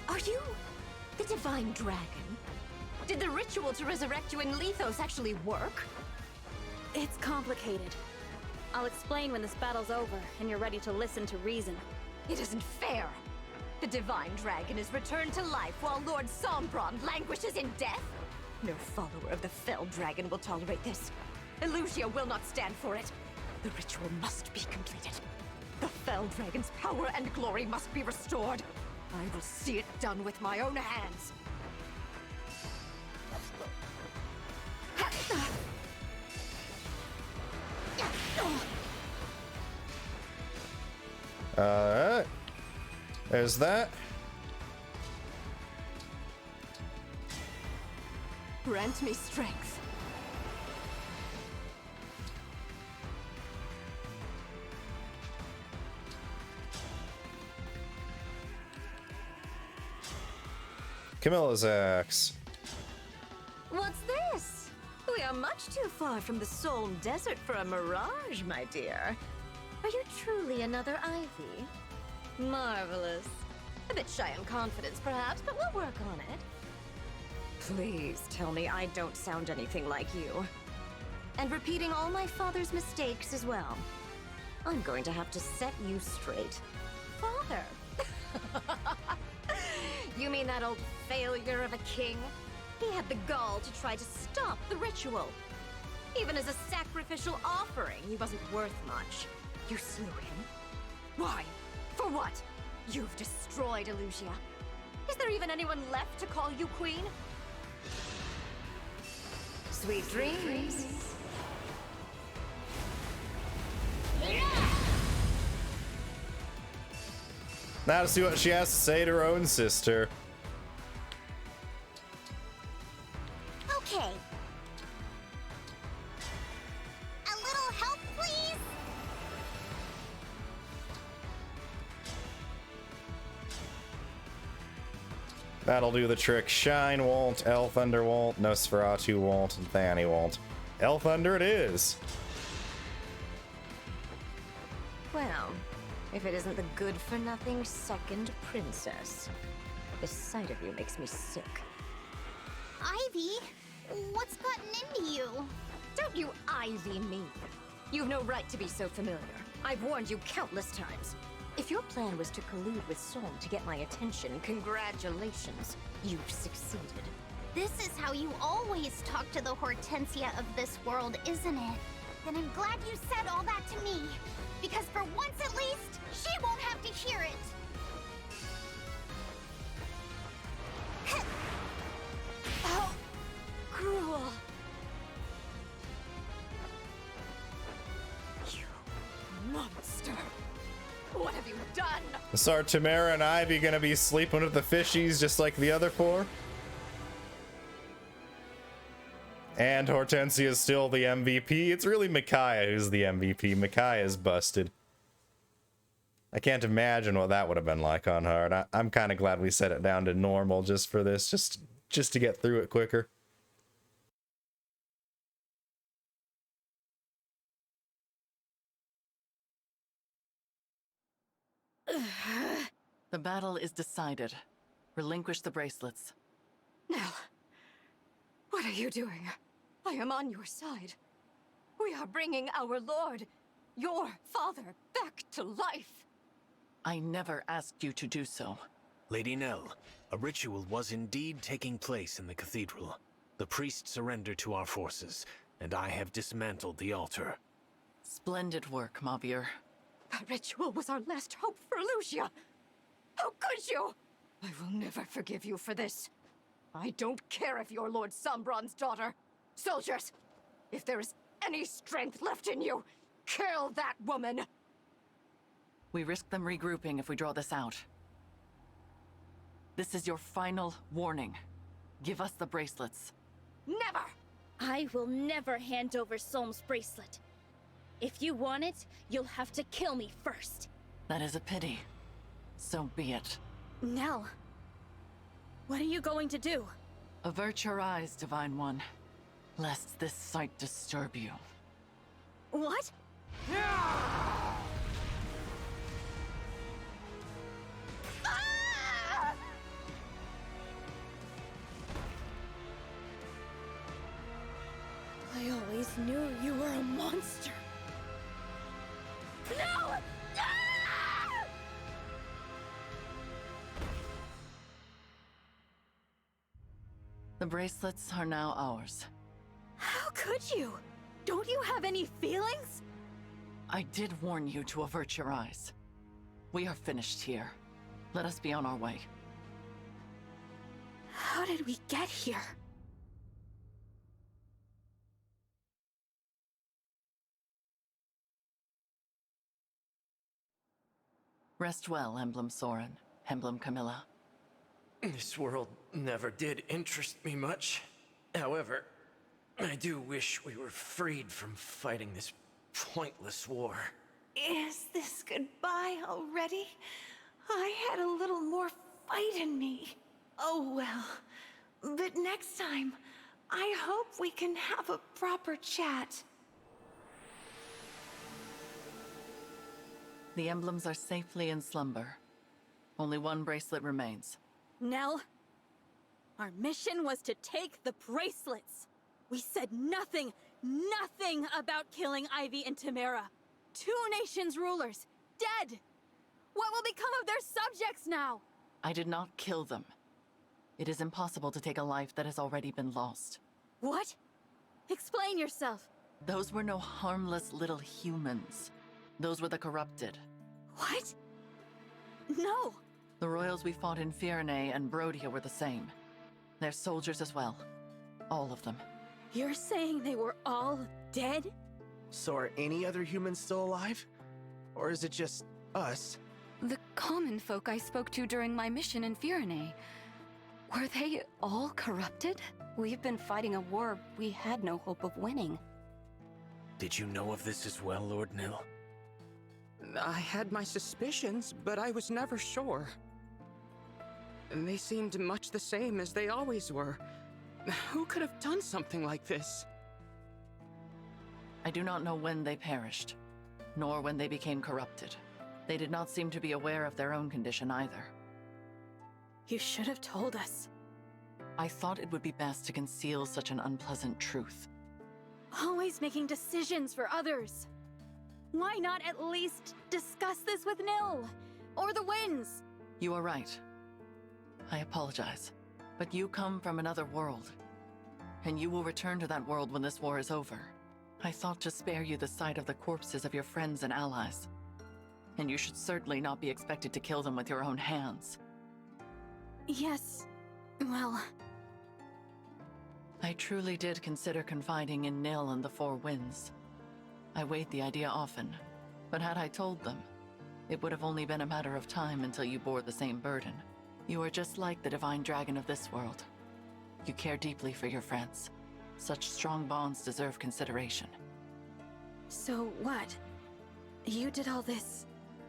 Are you the Divine Dragon? Did the ritual to resurrect you in Lethos actually work? It's complicated. I'll explain when this battle's over and you're ready to listen to reason. It isn't fair. The Divine Dragon is returned to life while Lord Sombron languishes in death. No follower of the Fell Dragon will tolerate this. ELUSIA will not stand for it. The ritual must be completed. The Fell Dragon's power and glory must be restored. I will see it done with my own hands. Alright. There's that. Grant me strength. Camilla's axe. What's this? We are much too far from the SOLM desert for a mirage, my dear. Are you truly another Ivy? Marvelous. A bit shy on confidence, perhaps, but we'll work on it. Please tell me I don't sound anything like you. And repeating all my father's mistakes as well. I'm going to have to set you straight. Father? You mean that old failure of a king? He had the gall to try to stop the ritual. Even as a sacrificial offering, he wasn't worth much. You slew him? Why? For what? You've destroyed ELUSIA. Is there even anyone left to call you queen? Sweet dreams. Now to see what she has to say to her own sister. Okay. A little help, please? That'll do the trick. Shine won't, El Thunder won't, Nosferatu won't, and Thani won't. El Thunder it is! Well, if it isn't the good-for-nothing second princess. The sight of you makes me sick. Ivy, what's gotten into you? Don't you Ivy me. You've no right to be so familiar. I've warned you countless times. If your plan was to collude with SOLM to get my attention, congratulations. You've succeeded. This is how you always talk to the Hortensia of this world, isn't it? Then I'm glad you said all that to me. Because for once at least, she won't have to hear it. How cruel. You monster. What have you done? So are Tamara and Ivy gonna be sleeping with the fishies just like the other four? And Hortensia is still the MVP. It's really Micaiah who's the MVP. Micaiah is busted. I can't imagine what that would have been like on hard. I'm kind of glad we set it down to normal just for this, just to get through it quicker. The battle is decided. Relinquish the bracelets. Nell, what are you doing? I am on your side. We are bringing our lord, your father, back to life. I never asked you to do so. Lady Nell, a ritual was indeed taking place in the cathedral. The priest surrendered to our forces, and I have dismantled the altar. Splendid work, Mavir. That ritual was our last hope for ELUSIA. How could you? I will never forgive you for this. I don't care if you're Lord Sombron's daughter. Soldiers, if there is any strength left in you, kill that woman! We risk them regrouping if we draw this out. This is your final warning. Give us the bracelets. Never! I will never hand over SOLM's bracelet. If you want it, you'll have to kill me first. That is a pity. So be it. Nell, what are you going to do? Avert your eyes, Divine One, lest this sight disturb you. What? Ah! I always knew you were a monster. No! Ah! The bracelets are now ours. How could you? Don't you have any feelings? I did warn you to avert your eyes. We are finished here. Let us be on our way. How did we get here? Rest well, Emblem Soren, Emblem Camilla. This world never did interest me much. However, I do wish we were freed from fighting this pointless war. Is this goodbye already? I had a little more fight in me. Oh well. But next time, I hope we can have a proper chat. The emblems are safely in slumber. Only one bracelet remains. Nell, our mission was to take the bracelets. We said nothing about killing Ivy and Tamara. 2 nations' rulers, dead. What will become of their subjects now? I did not kill them. It is impossible to take a life that has already been lost. What? Explain yourself. Those were no harmless little humans. Those were the corrupted. What? No. The royals we fought in Firenze and Brodia were the same. They're soldiers as well. All of them. You're saying they were all dead? So are any other humans still alive? Or is it just us? The common folk I spoke to during my mission in Firenze. Were they all corrupted? We've been fighting a war we had no hope of winning. Did you know of this as well, Lord Nil? I had my suspicions, but I was never sure. They seemed much the same as they always were. Who could have done something like this? I do not know when they perished, nor when they became corrupted. They did not seem to be aware of their own condition either. You should have told us. I thought it would be best to conceal such an unpleasant truth. Always making decisions for others. Why not at least discuss this with Nil? Or the Winds? You are right. I apologize. But you come from another world. And you will return to that world when this war is over. I thought to spare you the sight of the corpses of your friends and allies. And you should certainly not be expected to kill them with your own hands. Yes. Well... I truly did consider confiding in Nil and the Four Winds. I weighed the idea often, but had I told them, it would have only been a matter of time until you bore the same burden. You are just like the Divine Dragon of this world. You care deeply for your friends. Such strong bonds deserve consideration. So what? You did all this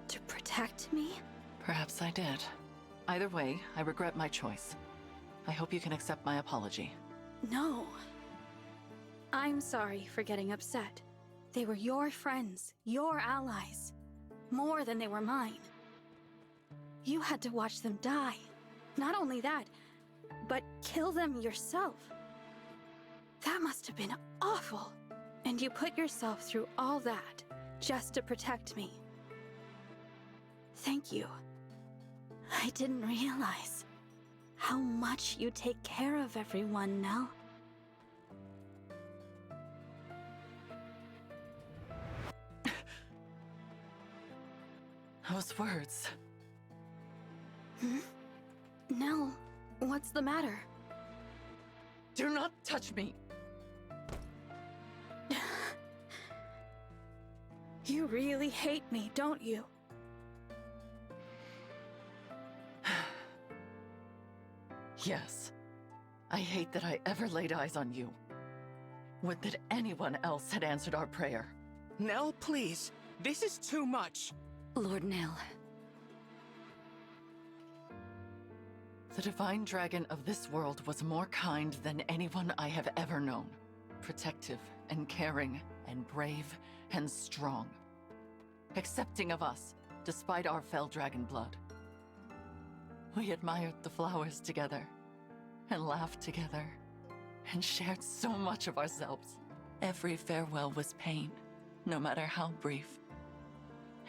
to protect me? Perhaps I did. Either way, I regret my choice. I hope you can accept my apology. No. I'm sorry for getting upset. They were your friends, your allies. More than they were mine. You had to watch them die. Not only that, but kill them yourself. That must have been awful. And you put yourself through all that just to protect me. Thank you. I didn't realize how much you take care of everyone, Nell. Those words. Nell, what's the matter? Do not touch me! You really hate me, don't you? Yes. I hate that I ever laid eyes on you. Would that anyone else had answered our prayer. Nell, please. This is too much. Lord Nell. The divine dragon of this world was more kind than anyone I have ever known. Protective and caring and brave and strong. Accepting of us, despite our fell dragon blood. We admired the flowers together, and laughed together, and shared so much of ourselves. Every farewell was pain, no matter how brief.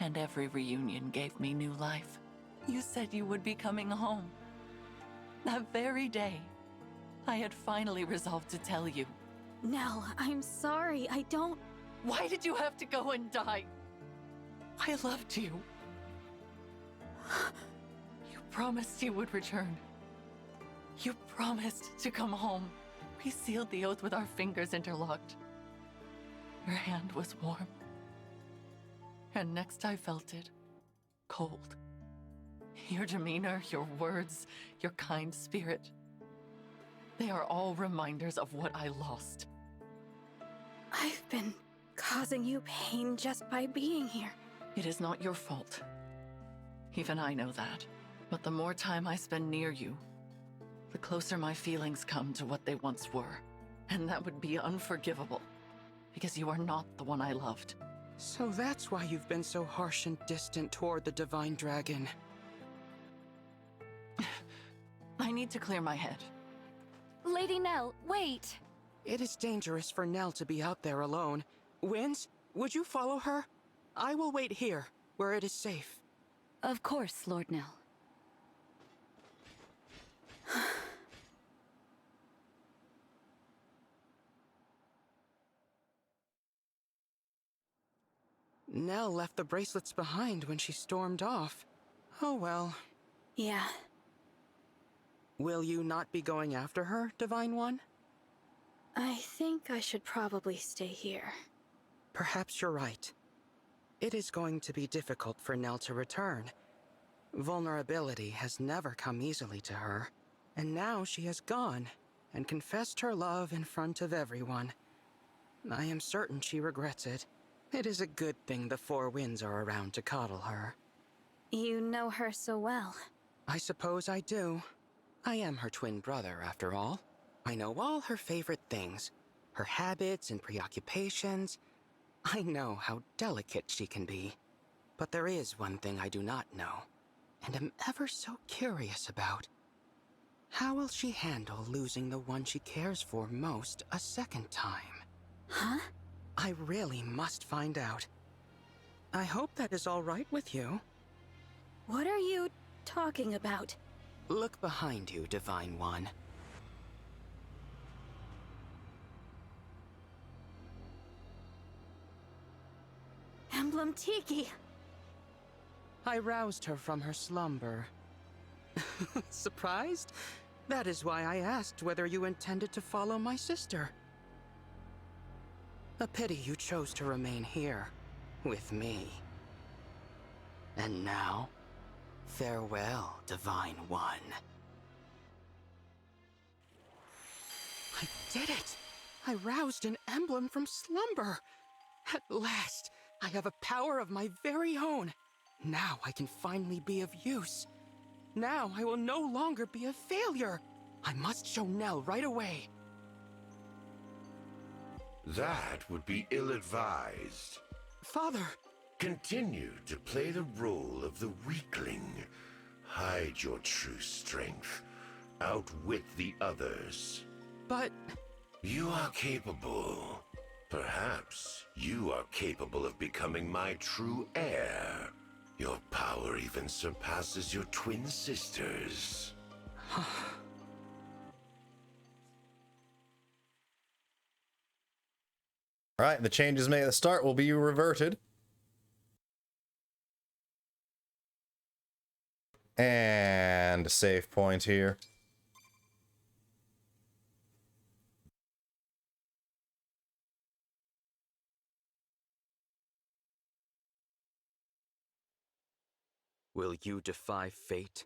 And every reunion gave me new life. You said you would be coming home. That very day, I had finally resolved to tell you. Nell, I'm sorry, I don't... Why did you have to go and die? I loved you. You promised you would return. You promised to come home. We sealed the oath with our fingers interlocked. Your hand was warm. And next I felt it, cold. Your demeanor, your words, your kind spirit. They are all reminders of what I lost. I've been causing you pain just by being here. It is not your fault. Even I know that. But the more time I spend near you, the closer my feelings come to what they once were. And that would be unforgivable, because you are not the one I loved. So that's why you've been so harsh and distant toward the Divine Dragon. I need to clear my head. Lady Nell, wait! It is dangerous for Nell to be out there alone. Winds, would you follow her? I will wait here, where it is safe. Of course, Lord Nell. Nell left the bracelets behind when she stormed off. Oh well. Yeah. Will you not be going after her, Divine One? I think I should probably stay here. Perhaps you're right. It is going to be difficult for Nell to return. Vulnerability has never come easily to her, and now she has gone and confessed her love in front of everyone. I am certain she regrets it. It is a good thing the Four Winds are around to coddle her. You know her so well. I suppose I do. I am her twin brother, after all. I know all her favorite things, her habits and preoccupations. I know how delicate she can be. But there is one thing I do not know, and am ever so curious about. How will she handle losing the one she cares for most a second time? Huh? I really must find out. I hope that is all right with you. What are you talking about? Look behind you, Divine One. Emblem Tiki! I roused her from her slumber. Surprised? That is why I asked whether you intended to follow my sister. A pity you chose to remain here, with me. And now, farewell, Divine One. I did it! I roused an emblem from slumber! At last, I have a power of my very own. Now I can finally be of use. Now I will no longer be a failure. I must show Nell right away. That would be Father! Continue to play the role of the weakling. hide your true strength. Outwit the others. But... You are capable. Perhaps you are capable of becoming my true heir. Your power even surpasses your twin sisters. Alright, the changes made at the start will be reverted. And a save point here. Will you defy fate,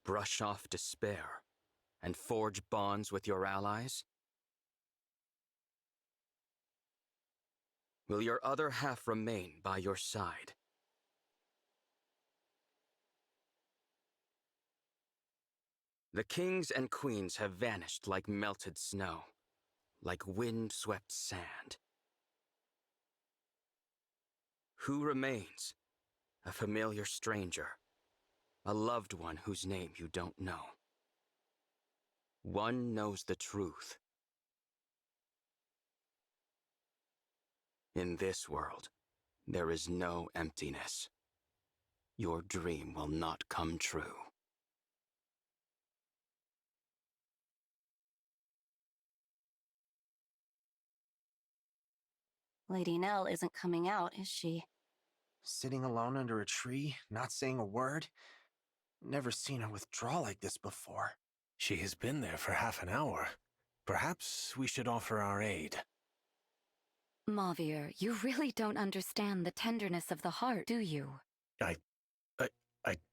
brush off despair, and forge bonds with your allies? Will your other half remain by your side? The kings and queens have vanished like melted snow, like wind-swept sand. Who remains? A familiar stranger, a loved one whose name you don't know. One knows the truth. In this world, there is no emptiness. Your dream will not come true. Lady Nell isn't coming out, is she? Sitting alone under a tree, not saying a word? Never seen her withdraw like this before. She has been there for half an hour. Perhaps we should offer our aid. Mauvier, you really don't understand the tenderness of the heart, do you? I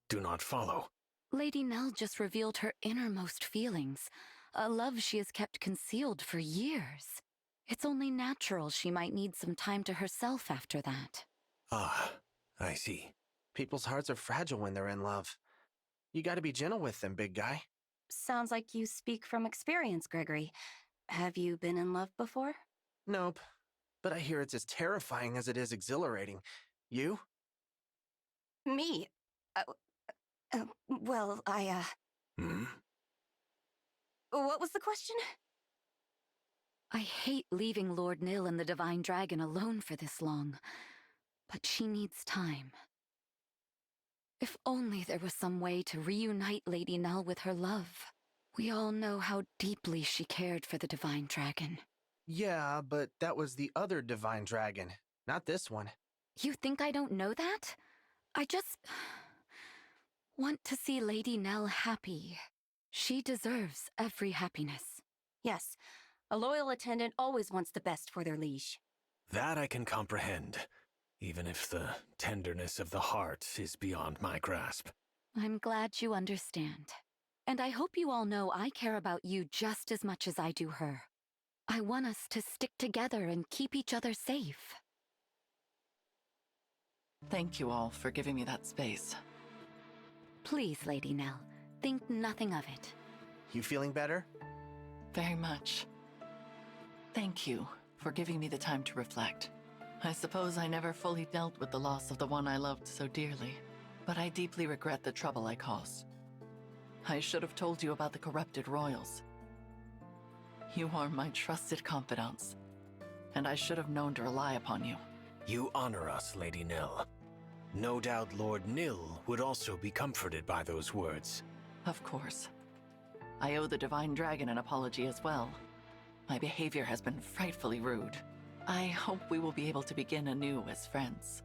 do not follow. Lady Nell just revealed her innermost feelings, a love she has kept concealed for years. It's only natural she might need some time to herself after that. Ah, I see. People's hearts are fragile when they're in love. You gotta be gentle with them, big guy. Sounds like you speak from experience, Gregory. Have you been in love before? Nope. But I hear it's as terrifying as it is exhilarating. You? Me? Well, Hmm? What was the question? I hate leaving Lord Nil and the Divine Dragon alone for this long, but she needs time. If only there was some way to reunite Lady Nell with her love. We all know how deeply she cared for the Divine Dragon. Yeah, but that was the other divine dragon, not this one. You think I don't know that? I just want to see Lady Nell happy. She deserves every happiness. Yes, a loyal attendant always wants the best for their liege. That I can comprehend, even if the tenderness of the heart is beyond my grasp. I'm glad you understand. And I hope you all know I care about you just as much as I do her. I want us to stick together and keep each other safe. Thank you all for giving me that space. Please, Lady Nell, think nothing of it. You feeling better? Very much. Thank you for giving me the time to reflect. I suppose I never fully dealt with the loss of the one I loved so dearly, but I deeply regret the trouble I caused. I should have told you about the corrupted royals. You are my trusted confidants, and I should have known to rely upon you. You honor us, Lady Nell. No doubt Lord Nil would also be comforted by those words. Of course. I owe the Divine Dragon an apology as well. My behavior has been frightfully rude. I hope we will be able to begin anew as friends.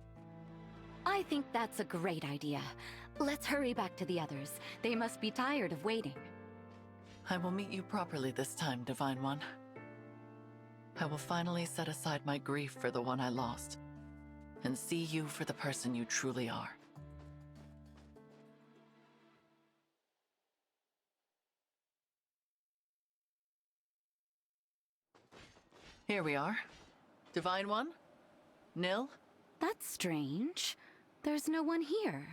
I think that's a great idea. Let's hurry back to the others. They must be tired of waiting. I will meet you properly this time, Divine One. I will finally set aside my grief for the one I lost, and see you for the person you truly are. Here we are. Divine One? Nil? That's strange. There's no one here.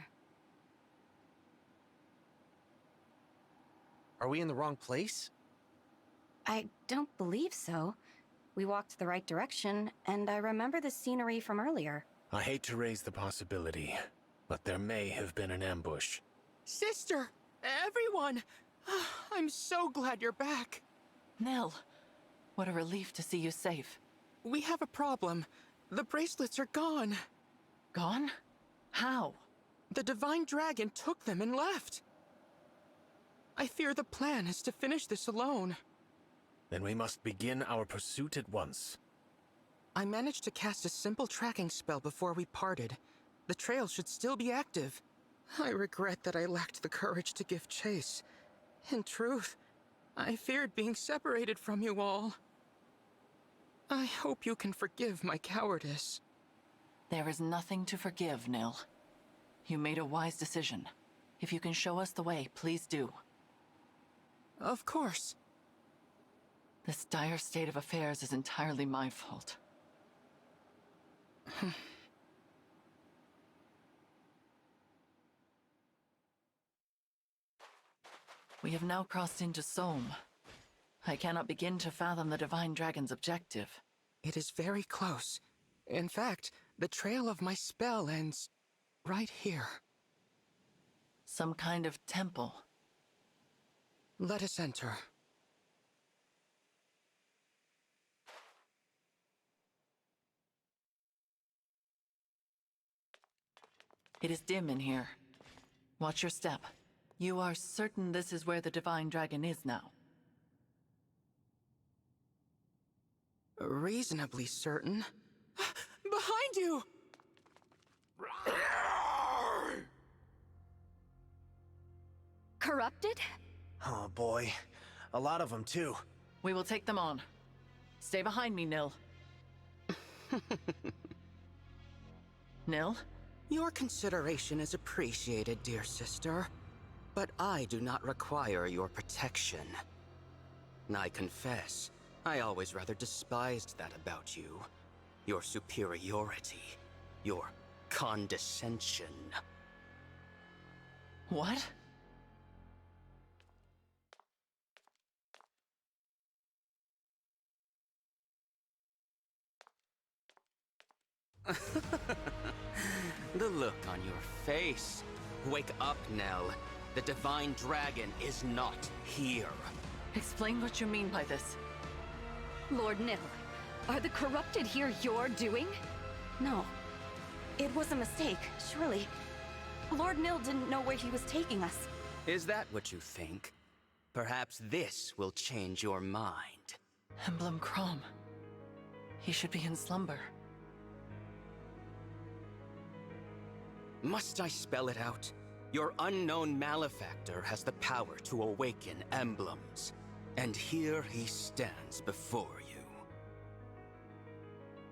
Are we in the wrong place? I don't believe so. We walked the right direction, and I remember the scenery from earlier. I hate to raise the possibility, but there may have been an ambush. Sister! Everyone! I'm so glad you're back. Nil, what a relief to see you safe. We have a problem. The bracelets are gone. Gone? How? The Divine Dragon took them and left. I fear the plan is to finish this alone. Then we must begin our pursuit at once. I managed to cast a simple tracking spell before we parted. The trail should still be active. I regret that I lacked the courage to give chase. In truth, I feared being separated from you all. I hope you can forgive my cowardice. There is nothing to forgive, Nil. You made a wise decision. If you can show us the way, please do. Of course. This dire state of affairs is entirely my fault. We have now crossed into SOLM. I cannot begin to fathom the Divine Dragon's objective. It is very close. In fact, the trail of my spell ends right here. Some kind of temple. Let us enter. It is dim in here. Watch your step. You are certain this is where the Divine Dragon is now? Reasonably certain. Behind you! Corrupted? Oh boy. A lot of them too. We will take them on. Stay behind me, Nil. Nil? Your consideration is appreciated, dear sister. But I do not require your protection. I confess, I always rather despised that about you. Your superiority. Your condescension. What? The look on your face. Wake up, Nell. The Divine Dragon is not here. Explain what you mean by this. Lord Nil, are the corrupted here your doing? No. It was a mistake, surely. Lord Nil didn't know where he was taking us. Is that what you think? Perhaps this will change your mind. Emblem Crom. He should be in slumber. Must I spell it out? Your unknown malefactor has the power to awaken emblems. And here he stands before you.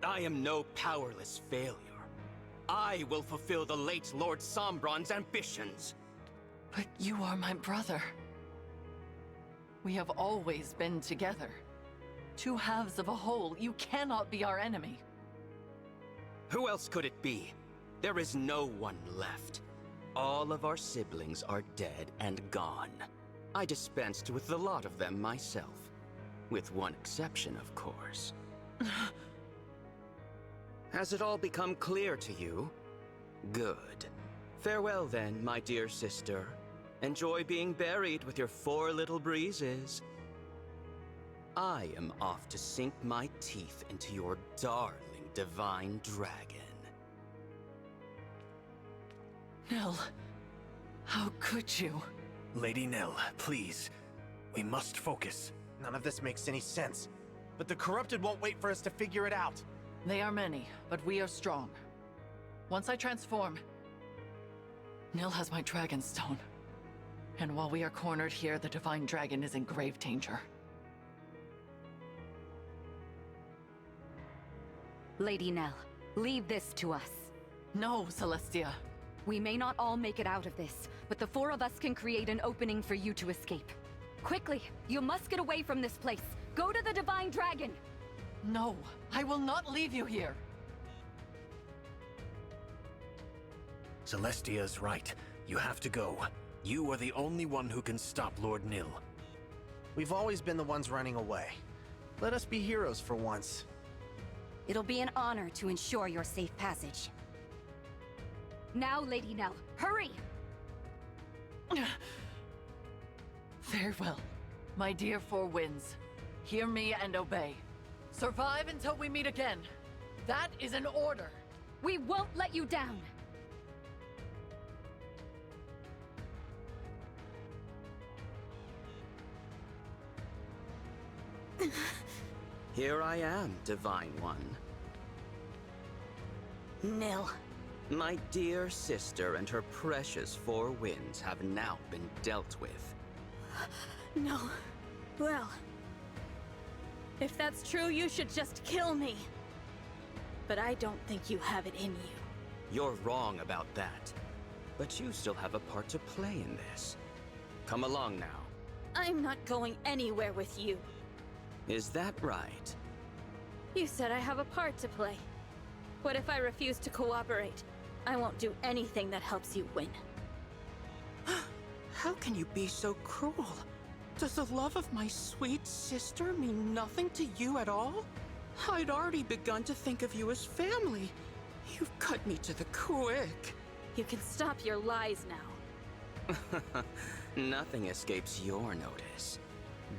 I am no powerless failure. I will fulfill the late Lord Sombron's ambitions. But you are my brother. We have always been together. Two halves of a whole. You cannot be our enemy. Who else could it be? There is no one left. All of our siblings are dead and gone. I dispensed with the lot of them myself. With one exception, of course. Has it all become clear to you? Good. Farewell then, my dear sister. Enjoy being buried with your 4 little breezes. I am off to sink my teeth into your darling Divine Dragon. Nil, how could you? Lady Nil, please. We must focus. None of this makes any sense. But the corrupted won't wait for us to figure it out. They are many, but we are strong. Once I transform, Nil has my dragon stone. And while we are cornered here, the Divine Dragon is in grave danger. Lady Nell, leave this to us. No, Celestia. We may not all make it out of this, but the 4 of us can create an opening for you to escape. Quickly, you must get away from this place. Go to the Divine Dragon! No, I will not leave you here. Celestia's right. You have to go. You are the only one who can stop Lord Nil. We've always been the ones running away. Let us be heroes for once. It'll be an honor to ensure your safe passage. Now, Lady Nell, hurry! Very well. My dear Four Winds, hear me and obey. Survive until we meet again. That is an order. We won't let you down. Here I am, Divine One. Nil. My dear sister and her precious Four Winds have now been dealt with. No. Well, if that's true, you should just kill me. But I don't think you have it in you. You're wrong about that. But you still have a part to play in this. Come along now. I'm not going anywhere with you. Is that right? You said I have a part to play. What if I refuse to cooperate? I won't do anything that helps you win. How can you be so cruel? Does the love of my sweet sister mean nothing to you at all? I'd already begun to think of you as family. You've cut me to the quick. You can stop your lies now. Nothing escapes your notice.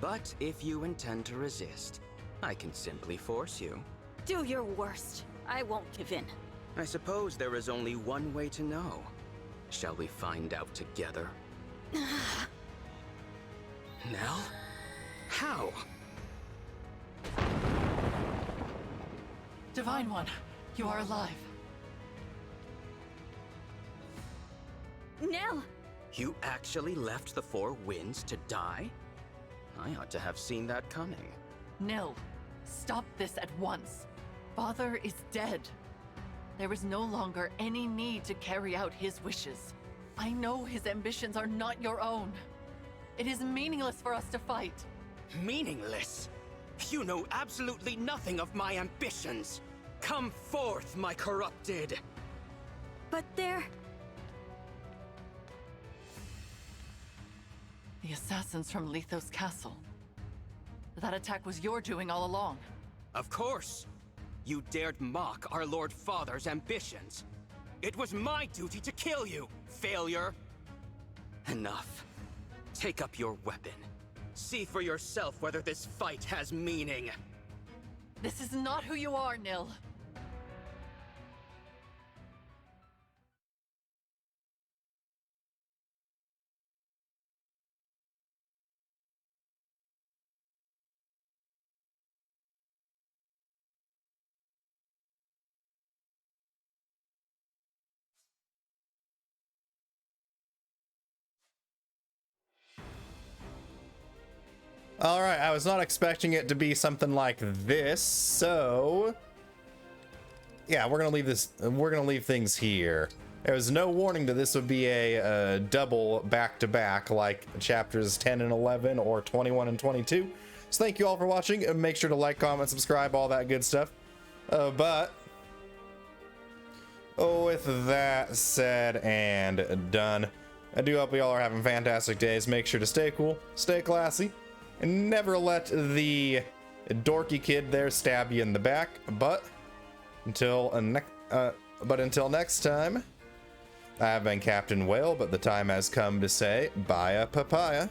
But if you intend to resist, I can simply force you. Do your worst. I won't give in. I suppose there is only one way to know. Shall we find out together? Nell? How? Divine One, you are alive. Nell! You actually left the Four Winds to die? I ought to have seen that coming. Nil, stop this at once. Father is dead. There is no longer any need to carry out his wishes. I know his ambitions are not your own. It is meaningless for us to fight. Meaningless? You know absolutely nothing of my ambitions. Come forth, my corrupted. But they're... The assassins from Lethos Castle. That attack was your doing all along. Of course. You dared mock our Lord Father's ambitions. It was my duty to kill you, failure. Enough. Take up your weapon. See for yourself whether this fight has meaning. This is not who you are, Nil. All right, I was not expecting it to be something like this, so yeah, we're gonna leave things here. There was no warning that this would be a double back-to-back like chapters 10 and 11 or 21 and 22. So thank you all for watching, and make sure to like, comment, subscribe, all that good stuff. But with that said and done, I do hope you all are having fantastic days. Make sure to stay cool, stay classy, and never let the dorky kid there stab you in the back. But until next time, I've been Captain Whale, but the time has come to say bye, papaya.